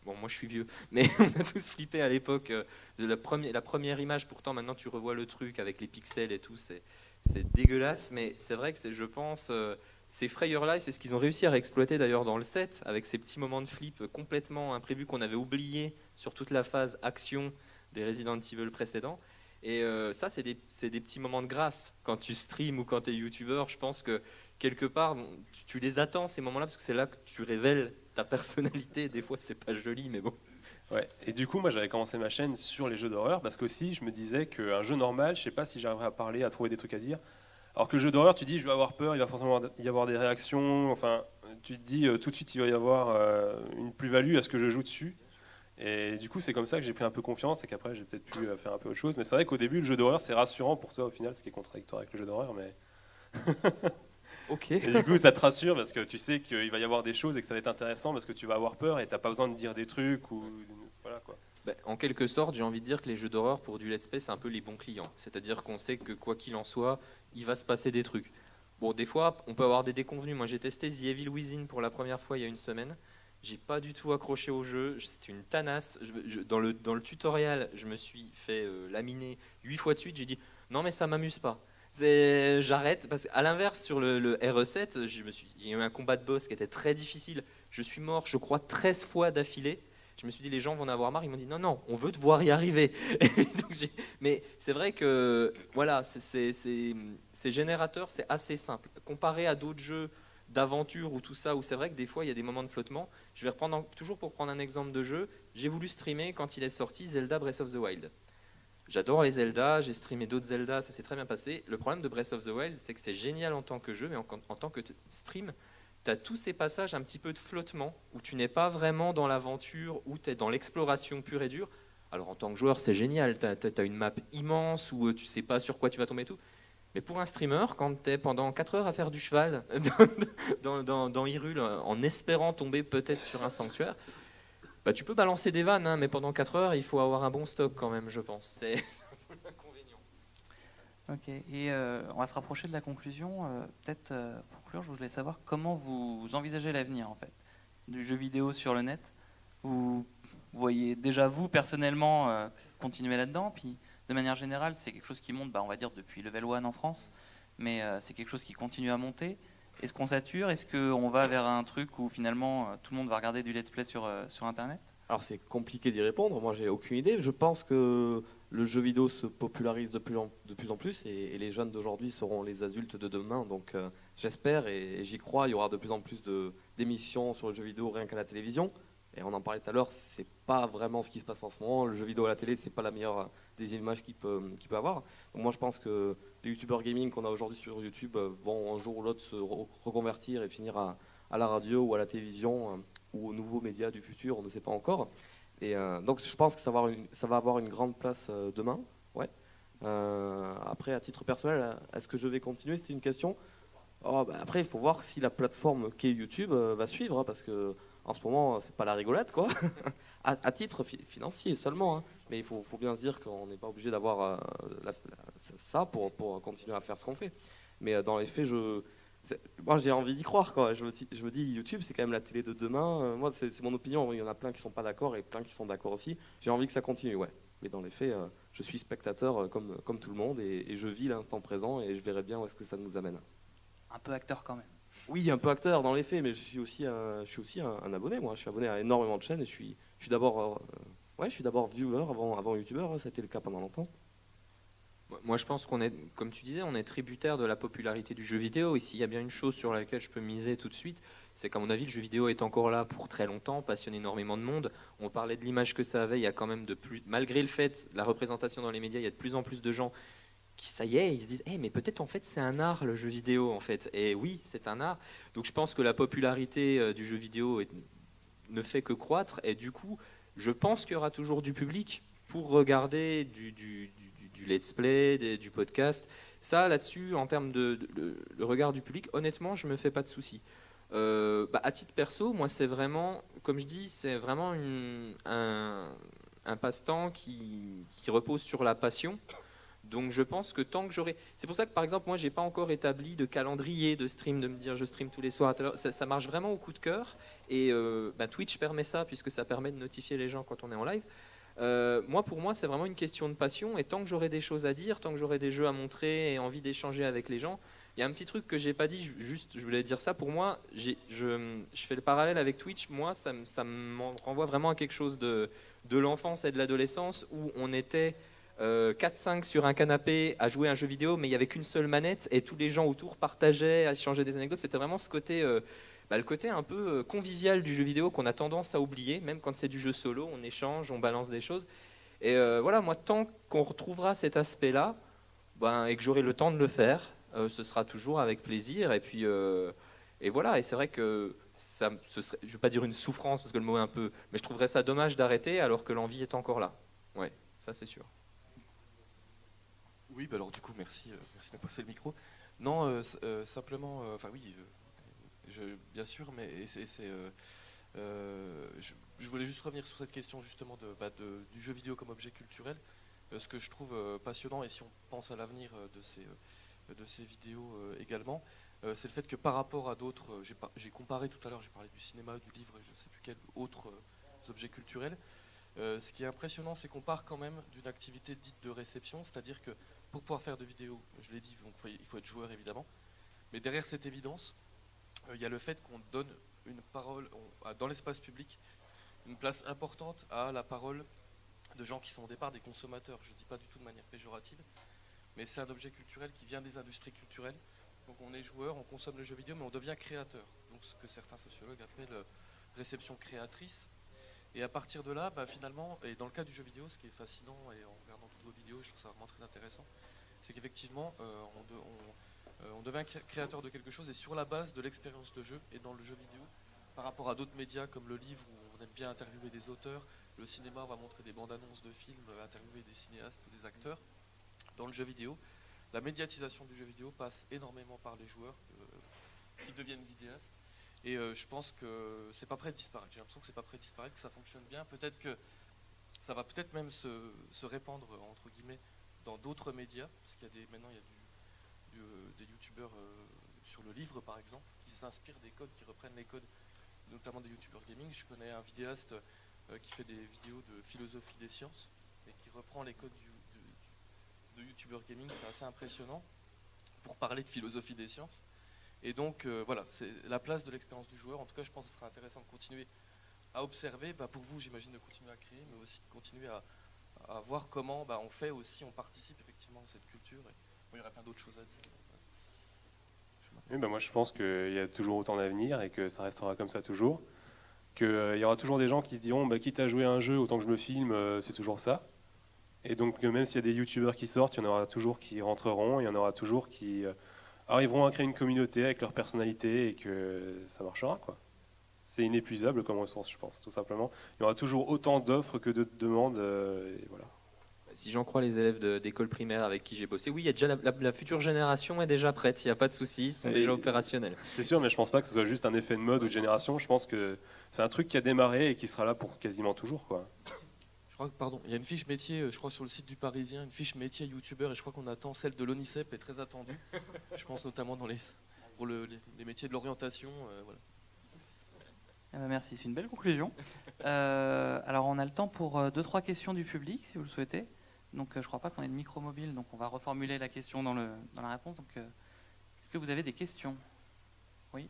bon moi je suis vieux, mais on a tous flippé à l'époque de la première image, pourtant maintenant tu revois le truc avec les pixels et tout, c'est dégueulasse, mais c'est vrai que je pense, ces frayeurs-là, et c'est ce qu'ils ont réussi à exploiter d'ailleurs dans le 7, avec ces petits moments de flip complètement imprévus qu'on avait oubliés sur toute la phase action des Resident Evil précédents. Et ça, c'est des petits moments de grâce. Quand tu streams ou quand tu es youtubeur, je pense que quelque part, tu les attends, ces moments-là, parce que c'est là que tu révèles ta personnalité. Des fois, c'est pas joli, mais bon. Ouais. Et du coup, moi, j'avais commencé ma chaîne sur les jeux d'horreur, parce qu'aussi, je me disais qu'un jeu normal, je sais pas si j'arriverais à parler, à trouver des trucs à dire. Alors que le jeu d'horreur, tu dis, je vais avoir peur, il va forcément y avoir des réactions. Enfin, tu te dis, tout de suite, il va y avoir une plus-value à ce que je joue dessus. Et du coup, c'est comme ça que j'ai pris un peu confiance et qu'après, j'ai peut-être pu faire un peu autre chose. Mais c'est vrai qu'au début, le jeu d'horreur, c'est rassurant pour toi, au final, ce qui est contradictoire avec le jeu d'horreur. Mais... Ok. Et du coup, ça te rassure parce que tu sais qu'il va y avoir des choses et que ça va être intéressant parce que tu vas avoir peur et tu n'as pas besoin de dire des trucs. Voilà, quoi. En quelque sorte, j'ai envie de dire que les jeux d'horreur, pour du let's play, c'est un peu les bons clients. C'est-à-dire qu'on sait que quoi qu'il en soit, il va se passer des trucs. Bon, des fois, on peut avoir des déconvenus. Moi, j'ai testé The Evil Within pour la première fois il y a une semaine. J'ai pas du tout accroché au jeu, c'était une tanasse. Dans le tutoriel, je me suis fait laminer 8 fois de suite. J'ai dit non, mais ça m'amuse pas. J'arrête. Parce qu'à l'inverse, sur le RE7, il y a eu un combat de boss qui était très difficile. Je suis mort, je crois, 13 fois d'affilée. Je me suis dit les gens vont en avoir marre. Ils m'ont dit non, on veut te voir y arriver. Mais c'est vrai que voilà, c'est générateur, c'est assez simple. Comparé à d'autres jeux d'aventure ou tout ça, où c'est vrai que des fois il y a des moments de flottement. Je vais reprendre toujours pour prendre un exemple de jeu. j'ai voulu streamer quand il est sorti Zelda Breath of the Wild. J'adore les Zelda, j'ai streamé d'autres Zelda, ça s'est très bien passé. Le problème de Breath of the Wild, c'est que c'est génial en tant que jeu, mais en tant que stream, tu as tous ces passages un petit peu de flottement, où tu n'es pas vraiment dans l'aventure, où tu es dans l'exploration pure et dure. Alors en tant que joueur, c'est génial, tu as une map immense, où tu sais pas sur quoi tu vas tomber et tout. Mais pour un streamer, quand tu es pendant 4 heures à faire du cheval dans Hyrule, en espérant tomber peut-être sur un sanctuaire, bah, tu peux balancer des vannes, hein, mais pendant 4 heures, il faut avoir un bon stock quand même, je pense. C'est un peu l'inconvénient. Ok, et on va se rapprocher de la conclusion. Peut-être pour conclure, je voulais savoir comment vous envisagez l'avenir en fait, du jeu vidéo sur le net. Vous voyez déjà vous personnellement continuer là-dedans, puis de manière générale, c'est quelque chose qui monte, on va dire depuis Level 1 en France, mais c'est quelque chose qui continue à monter. Est-ce qu'on sature? Est-ce qu'on va vers un truc où finalement tout le monde va regarder du let's play sur Internet? Alors c'est compliqué d'y répondre, moi j'ai aucune idée. Je pense que le jeu vidéo se popularise de plus en plus et les jeunes d'aujourd'hui seront les adultes de demain. Donc j'espère et j'y crois, il y aura de plus en plus d'émissions sur le jeu vidéo rien qu'à la télévision. Et on en parlait tout à l'heure, c'est pas vraiment ce qui se passe en ce moment. Le jeu vidéo à la télé, c'est pas la meilleure des images qu'il peut avoir. Donc moi je pense que les youtubeurs gaming qu'on a aujourd'hui sur YouTube vont un jour ou l'autre se reconvertir et finir à la radio ou à la télévision ou aux nouveaux médias du futur, on ne sait pas encore. Et donc je pense que ça va avoir une grande place demain. Ouais. Après, à titre personnel, est-ce que je vais continuer? C'était une question. Après, il faut voir si la plateforme qu'est YouTube va suivre, hein, parce que en ce moment, c'est pas la rigolade, quoi. à titre financier seulement, hein. Mais il faut bien se dire qu'on n'est pas obligé d'avoir ça pour continuer à faire ce qu'on fait. Mais dans les faits, moi j'ai envie d'y croire, quoi. Je me dis YouTube c'est quand même la télé de demain. Moi c'est mon opinion, il y en a plein qui sont pas d'accord et plein qui sont d'accord aussi. J'ai envie que ça continue, ouais. Mais dans les faits, je suis spectateur comme tout le monde et je vis l'instant présent et je verrai bien où est-ce que ça nous amène. Un peu acteur quand même. Oui, un peu acteur dans les faits, mais je suis aussi un abonné, moi. Je suis abonné à énormément de chaînes et je suis d'abord viewer avant youtubeur, hein. Ça a été le cas pendant longtemps. Moi, je pense qu'on est, comme tu disais, on est tributaire de la popularité du jeu vidéo. Ici, il y a bien une chose sur laquelle je peux miser tout de suite, c'est qu'à mon avis, le jeu vidéo est encore là pour très longtemps, passionne énormément de monde. On parlait de l'image que ça avait, il y a quand même malgré le fait, la représentation dans les médias, il y a de plus en plus de gens qui, ça y est, ils se disent, mais peut-être en fait c'est un art le jeu vidéo en fait. Et oui, c'est un art. Donc je pense que la popularité du jeu vidéo ne fait que croître. Et du coup, je pense qu'il y aura toujours du public pour regarder du let's play, du podcast. Ça, là-dessus, en termes le regard du public, honnêtement, je me fais pas de soucis. À titre perso, moi, c'est vraiment, comme je dis, c'est vraiment un passe-temps qui repose sur la passion. Donc je pense que tant que j'aurai... C'est pour ça que par exemple, moi, j'ai pas encore établi de calendrier de stream, de me dire je stream tous les soirs. Ça marche vraiment au coup de cœur. Et Twitch permet ça, puisque ça permet de notifier les gens quand on est en live. Pour moi, c'est vraiment une question de passion. Et tant que j'aurai des choses à dire, tant que j'aurai des jeux à montrer et envie d'échanger avec les gens, il y a un petit truc que j'ai pas dit, je voulais dire ça. Pour moi, je fais le parallèle avec Twitch. Moi, ça me renvoie vraiment à quelque chose de l'enfance et de l'adolescence où on était 4-5 sur un canapé à jouer à un jeu vidéo, mais il n'y avait qu'une seule manette et tous les gens autour partageaient, échangeaient des anecdotes. C'était vraiment ce côté, le côté un peu convivial du jeu vidéo qu'on a tendance à oublier, même quand c'est du jeu solo, on échange, on balance des choses. Et moi, tant qu'on retrouvera cet aspect-là, et que j'aurai le temps de le faire, ce sera toujours avec plaisir. Et puis, et voilà. Et c'est vrai que ce serait, je ne vais pas dire une souffrance parce que le mot est un peu, mais je trouverais ça dommage d'arrêter alors que l'envie est encore là. Ouais, ça c'est sûr. Oui, alors du coup, merci de me passer le micro. Non, simplement, bien sûr, mais je voulais juste revenir sur cette question justement du jeu vidéo comme objet culturel. Ce que je trouve passionnant, et si on pense à l'avenir de ces vidéos également, c'est le fait que par rapport à d'autres, j'ai comparé tout à l'heure, j'ai parlé du cinéma, du livre, et je ne sais plus quel autre objet culturel. Ce qui est impressionnant, c'est qu'on part quand même d'une activité dite de réception, c'est-à-dire que pour pouvoir faire de vidéos, je l'ai dit, donc il faut être joueur évidemment, mais derrière cette évidence, il y a le fait qu'on donne une parole dans l'espace public, une place importante à la parole de gens qui sont au départ des consommateurs. Je ne dis pas du tout de manière péjorative, mais c'est un objet culturel qui vient des industries culturelles. Donc on est joueur, on consomme le jeu vidéo, mais on devient créateur. Donc ce que certains sociologues appellent réception créatrice. Et à partir de là, finalement, et dans le cas du jeu vidéo, ce qui est fascinant, et en regardant toutes vos vidéos, je trouve ça vraiment très intéressant, c'est qu'effectivement, on devient créateur de quelque chose, et sur la base de l'expérience de jeu, et dans le jeu vidéo, par rapport à d'autres médias comme le livre, où on aime bien interviewer des auteurs, le cinéma va montrer des bandes annonces de films, interviewer des cinéastes ou des acteurs. Dans le jeu vidéo, la médiatisation du jeu vidéo passe énormément par les joueurs qui deviennent vidéastes. Et je pense que c'est pas prêt de disparaître. J'ai l'impression que c'est pas prêt de disparaître, que ça fonctionne bien. Peut-être que ça va peut-être même se répandre entre guillemets dans d'autres médias, parce qu'il y a maintenant il y a des youtubeurs sur le livre par exemple qui s'inspirent des codes, qui reprennent les codes, notamment des youtubeurs gaming. Je connais un vidéaste qui fait des vidéos de philosophie des sciences et qui reprend les codes de youtubeurs gaming. C'est assez impressionnant pour parler de philosophie des sciences. Et donc voilà, c'est la place de l'expérience du joueur. En tout cas, je pense que ce sera intéressant de continuer à observer, pour vous j'imagine de continuer à créer, mais aussi de continuer à voir comment on fait aussi, on participe effectivement à cette culture. Et, il y aurait plein d'autres choses à dire. Oui, moi je pense qu'il y a toujours autant d'avenir et que ça restera comme ça toujours. Qu'il y aura toujours des gens qui se diront quitte à jouer à un jeu, autant que je me filme, c'est toujours ça. Et donc même s'il y a des youtubeurs qui sortent, il y en aura toujours qui rentreront, il y en aura toujours qui arriveront à créer une communauté avec leur personnalité et que ça marchera, quoi. C'est inépuisable comme ressource, je pense, tout simplement. Il y aura toujours autant d'offres que de demandes, et voilà. Si j'en crois les élèves d'école primaire avec qui j'ai bossé, oui, il y a déjà la future génération est déjà prête, il n'y a pas de souci, ils sont déjà opérationnels. C'est sûr, mais je ne pense pas que ce soit juste un effet de mode ou de génération. Je pense que c'est un truc qui a démarré et qui sera là pour quasiment toujours, quoi. Je crois que, pardon, il y a une fiche métier, je crois sur le site du Parisien, une fiche métier youtubeur, et je crois qu'on attend celle de l'ONICEP, est très attendue. Je pense notamment pour les métiers de l'orientation. Voilà. Merci, c'est une belle conclusion. Alors on a le temps pour 2-3 questions du public, si vous le souhaitez. Donc je ne crois pas qu'on ait de micro mobile, donc on va reformuler la question dans la réponse. Donc, est-ce que vous avez des questions? Oui.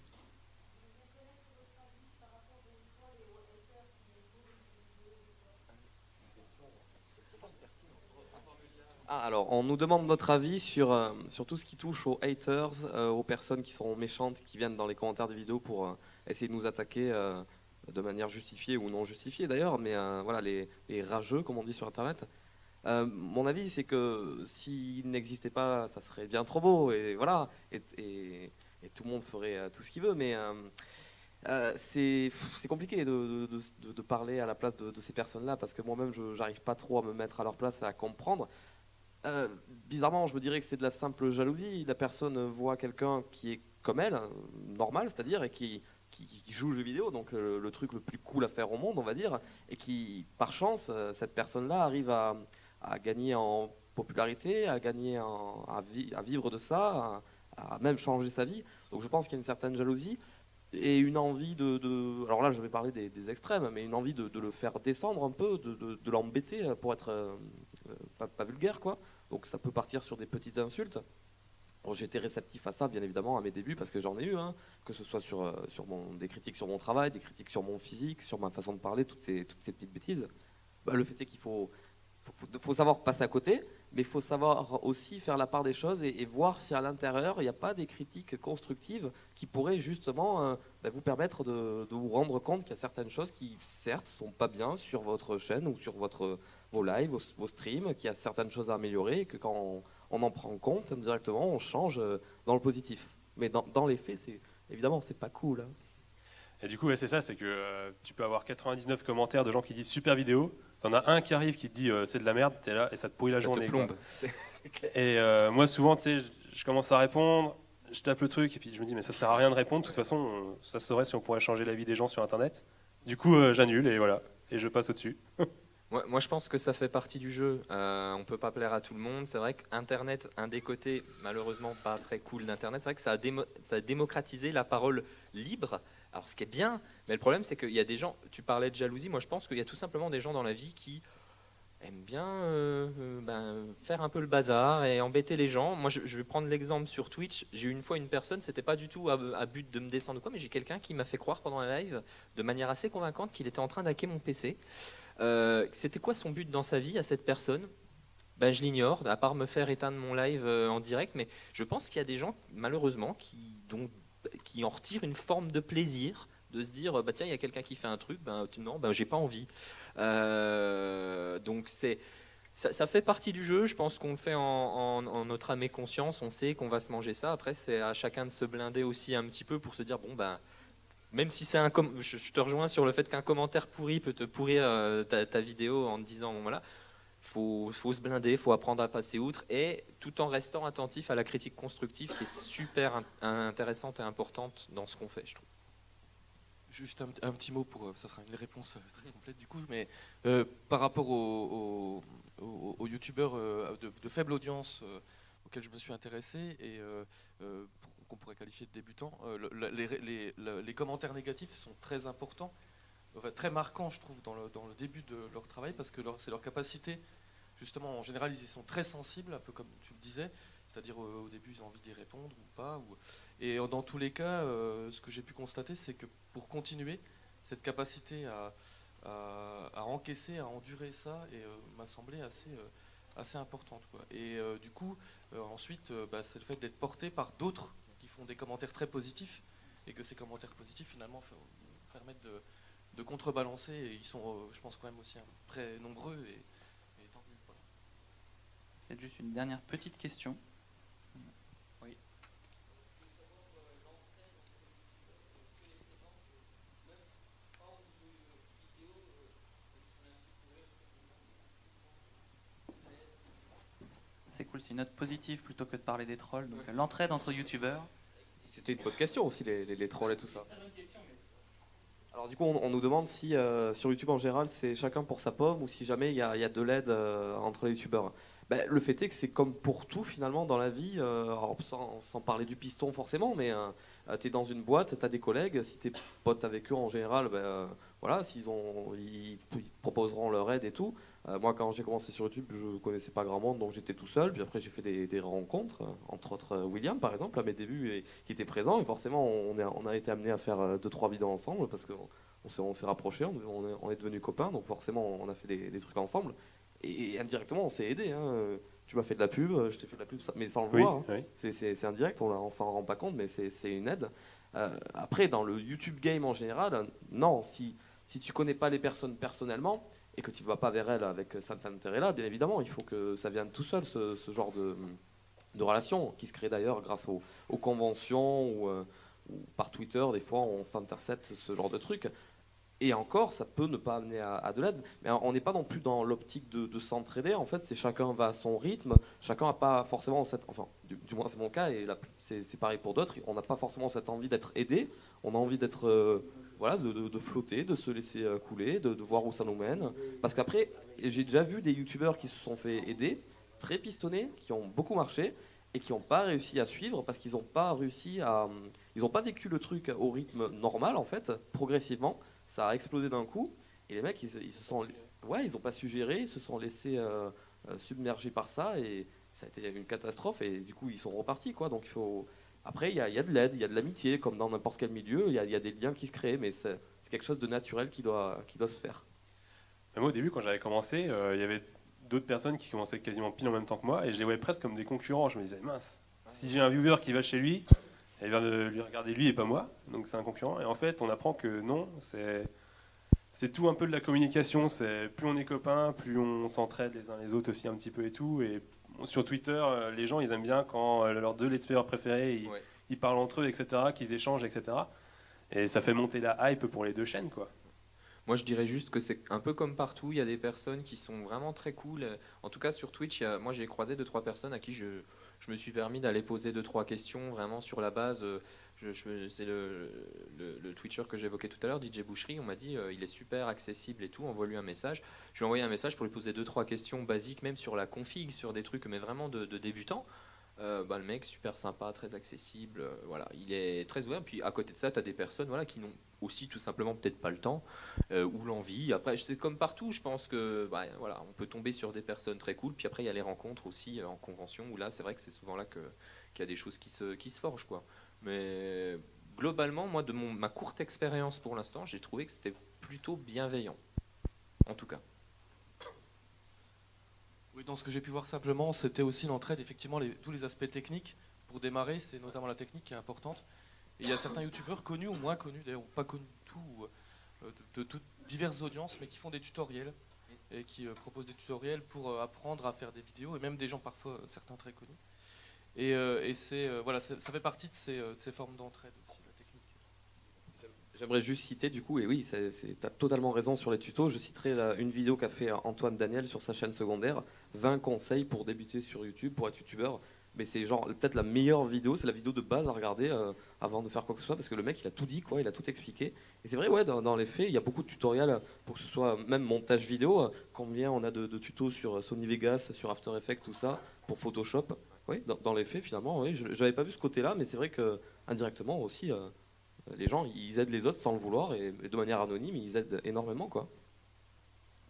Alors, on nous demande notre avis sur tout ce qui touche aux haters, aux personnes qui sont méchantes, qui viennent dans les commentaires des vidéos pour essayer de nous attaquer de manière justifiée ou non justifiée d'ailleurs, mais voilà, les rageux, comme on dit sur Internet. Mon avis, c'est que s'ils n'existaient pas, ça serait bien trop beau, et voilà, et tout le monde ferait tout ce qu'il veut, mais c'est compliqué de parler à la place de ces personnes-là, parce que moi-même, je n'arrive pas trop à me mettre à leur place et à comprendre. Bizarrement, je me dirais que c'est de la simple jalousie. La personne voit quelqu'un qui est comme elle, normal, c'est-à-dire, et qui joue aux jeux vidéo, donc le truc le plus cool à faire au monde, on va dire, et qui, par chance, cette personne-là arrive à gagner en popularité, à gagner à vivre de ça, à même changer sa vie. Donc je pense qu'il y a une certaine jalousie et une envie alors là je vais parler des extrêmes, mais une envie de le faire descendre un peu, de l'embêter pour être pas vulgaire, quoi. Donc ça peut partir sur des petites insultes. Bon, j'ai été réceptif à ça, bien évidemment, à mes débuts, parce que j'en ai eu, que ce soit des critiques sur mon travail, des critiques sur mon physique, sur ma façon de parler, toutes ces petites bêtises. Le fait est qu'il faut savoir passer à côté, mais il faut savoir aussi faire la part des choses et voir si à l'intérieur, il n'y a pas des critiques constructives qui pourraient justement vous permettre de vous rendre compte qu'il y a certaines choses qui, certes, ne sont pas bien sur votre chaîne ou sur vos lives, vos streams, qu'il y a certaines choses à améliorer et que quand on en prend compte indirectement, on change dans le positif. Mais dans les faits, évidemment, c'est pas cool. Et du coup, c'est ça, c'est que tu peux avoir 99 commentaires de gens qui disent super vidéo, t'en as un qui arrive qui te dit c'est de la merde, t'es là et ça te pourrit la journée. Ça te plombe. Et moi, souvent, tu sais, je commence à répondre, je tape le truc et puis je me dis mais ça sert à rien de répondre, de toute façon, ça se saurait si on pourrait changer la vie des gens sur Internet. Du coup, j'annule et voilà, et je passe au-dessus. Moi, je pense que ça fait partie du jeu. On ne peut pas plaire à tout le monde. C'est vrai qu'Internet, un des côtés malheureusement pas très cool d'Internet, c'est vrai que ça a démocratisé la parole libre. Alors ce qui est bien, mais le problème c'est qu'il y a des gens, tu parlais de jalousie, moi je pense qu'il y a tout simplement des gens dans la vie qui aiment bien faire un peu le bazar et embêter les gens. Moi je vais prendre l'exemple sur Twitch, j'ai eu une fois une personne, c'était pas du tout à but de me descendre ou quoi, mais j'ai quelqu'un qui m'a fait croire pendant un live de manière assez convaincante qu'il était en train d'hacker mon PC. C'était quoi son but dans sa vie à cette personne? Je l'ignore, à part me faire éteindre mon live en direct, mais je pense qu'il y a des gens malheureusement qui en retirent une forme de plaisir de se dire bah tiens il y a quelqu'un qui fait un truc, non j'ai pas envie. Donc ça fait partie du jeu. Je pense qu'on le fait en notre âme et conscience. On sait qu'on va se manger ça. Après c'est à chacun de se blinder aussi un petit peu pour se dire bon ben même si c'est je te rejoins sur le fait qu'un commentaire pourri peut te pourrir ta vidéo en te disant bon voilà. Faut se blinder, faut apprendre à passer outre, et tout en restant attentif à la critique constructive qui est super intéressante et importante dans ce qu'on fait, je trouve. Juste un petit mot ça sera une réponse très complète du coup, mais par rapport aux youtubeurs de faible audience auxquels je me suis intéressé et qu'on pourrait qualifier de débutants, les commentaires négatifs sont très importants, très marquants je trouve dans le début de leur travail, parce que c'est leur capacité, justement en général ils y sont très sensibles, un peu comme tu le disais, c'est-à-dire au début ils ont envie d'y répondre ou pas, et dans tous les cas ce que j'ai pu constater c'est que pour continuer, cette capacité à encaisser, à endurer ça m'a semblé assez importante, quoi. Et du coup ensuite c'est le fait d'être porté par d'autres qui font des commentaires très positifs, et que ces commentaires positifs finalement permettent de contrebalancer, et ils sont je pense quand même aussi très nombreux, et tant mieux, voilà. Peut-être juste une dernière petite question. Oui. C'est cool, c'est une note positive plutôt que de parler des trolls. Donc l'entraide entre youtubeurs. C'était une bonne question aussi, les trolls et tout ça. Alors du coup, on nous demande si sur YouTube en général, c'est chacun pour sa pomme, ou si jamais il y a de l'aide entre les youtubeurs. Ben, le fait est que c'est comme pour tout finalement dans la vie, alors, sans parler du piston forcément, mais tu es dans une boîte, tu as des collègues, si tu es pote avec eux en général, voilà, ils te proposeront leur aide et tout. Moi quand j'ai commencé sur YouTube, je connaissais pas grand monde, donc j'étais tout seul, puis après j'ai fait des rencontres, entre autres William par exemple à mes débuts, qui était présent, et forcément on a été amené à faire 2-3 vidéos ensemble, parce qu'on s'est rapprochés, on est devenus copains, donc forcément on a fait des trucs ensemble. Et indirectement, on s'est aidé. Tu m'as fait de la pub, je t'ai fait de la pub, mais sans le voir. Hein. Oui. C'est indirect, on s'en rend pas compte, mais c'est une aide. Après, dans le YouTube game en général, non, si tu connais pas les personnes personnellement et que tu ne vas pas vers elles avec cet intérêt-là, bien évidemment, il faut que ça vienne tout seul, ce genre de relation, qui se crée d'ailleurs grâce aux conventions ou par Twitter. Des fois, on s'intercepte ce genre de trucs. Et encore, ça peut ne pas amener à de l'aide, mais on n'est pas non plus dans l'optique de s'entraider. En fait, c'est chacun va à son rythme, chacun n'a pas forcément enfin, du moins c'est mon cas, et c'est pareil pour d'autres, on n'a pas forcément cette envie d'être aidé, on a envie d'être, voilà, de flotter, de se laisser couler, de voir où ça nous mène. Parce qu'après, j'ai déjà vu des youtubeurs qui se sont fait aider, très pistonnés, qui ont beaucoup marché, et qui n'ont pas réussi à suivre, parce qu'ils n'ont pas réussi ils n'ont pas vécu le truc au rythme normal, en fait, progressivement. Ça a explosé d'un coup, et les mecs, ils se sont, ouais, ils n'ont pas su gérer, ils se sont laissés submerger par ça, et ça a été une catastrophe, et du coup, ils sont repartis, quoi. Donc, après, il y a de l'aide, il y a de l'amitié, comme dans n'importe quel milieu, il y a des liens qui se créent, mais c'est quelque chose de naturel qui doit se faire. Moi, au début, quand j'avais commencé, il y avait d'autres personnes qui commençaient quasiment pile en même temps que moi, et je les voyais presque comme des concurrents. Je me disais, mince, si j'ai un viewer qui va chez lui, il va lui regarder lui et pas moi, donc c'est un concurrent. Et en fait, on apprend que non, c'est tout un peu de la communication. C'est plus on est copains, plus on s'entraide les uns les autres aussi un petit peu et tout. Et sur Twitter, les gens ils aiment bien quand leurs deux let's players préférés ils parlent entre eux, etc., qu'ils échangent, etc. Et ça fait monter la hype pour les deux chaînes, quoi. Moi, je dirais juste que c'est un peu comme partout. Il y a des personnes qui sont vraiment très cool. En tout cas, sur Twitch, moi, j'ai croisé 2-3 personnes à qui je me suis permis d'aller poser 2-3 questions vraiment sur la base. C'est le Twitcher que j'évoquais tout à l'heure, DJ Boucherie. On m'a dit il est super accessible et tout. Envoie-lui un message. Je lui ai envoyé un message pour lui poser 2-3 questions basiques, même sur la config, sur des trucs, mais vraiment de débutants. Le mec super sympa, très accessible, voilà, il est très ouvert. Puis à côté de ça, tu as des personnes, voilà, qui n'ont aussi tout simplement peut-être pas le temps ou l'envie. Après, c'est comme partout, je pense que voilà, on peut tomber sur des personnes très cool. Puis après, il y a les rencontres aussi en convention, où là, c'est vrai que c'est souvent là qu'il y a des choses qui se forgent, quoi. Mais globalement, moi, de ma courte expérience pour l'instant, j'ai trouvé que c'était plutôt bienveillant, en tout cas. Oui, dans ce que j'ai pu voir simplement, c'était aussi l'entraide, effectivement, tous les aspects techniques. Pour démarrer, c'est notamment la technique qui est importante. Et il y a certains youtubeurs connus ou moins connus, d'ailleurs, ou pas connus du tout, de toutes diverses audiences, mais qui font des tutoriels et qui proposent des tutoriels pour apprendre à faire des vidéos, et même des gens parfois, certains très connus. Et voilà, ça fait partie de ces formes d'entraide aussi, la technique. J'aimerais juste citer du coup, et oui, tu as totalement raison sur les tutos, je citerai une vidéo qu'a fait Antoine Daniel sur sa chaîne secondaire, 20 conseils pour débuter sur YouTube, pour être youtubeur. Mais c'est genre peut-être la meilleure vidéo, c'est la vidéo de base à regarder avant de faire quoi que ce soit, parce que le mec il a tout dit, quoi, il a tout expliqué. Et c'est vrai, ouais, dans les faits, il y a beaucoup de tutoriels pour que ce soit même montage vidéo. Combien on a de tutos sur Sony Vegas, sur After Effects, tout ça, pour Photoshop. Oui, dans les faits, finalement, oui, je n'avais pas vu ce côté-là, mais c'est vrai que indirectement aussi, les gens ils aident les autres sans le vouloir et de manière anonyme, ils aident énormément, quoi.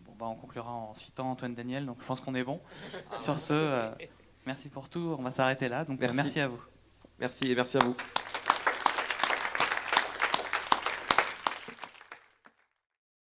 Bon, on conclura en citant Antoine Daniel, donc je pense qu'on est bon. Sur ce, merci pour tout, on va s'arrêter là, donc merci à vous. Merci et merci à vous.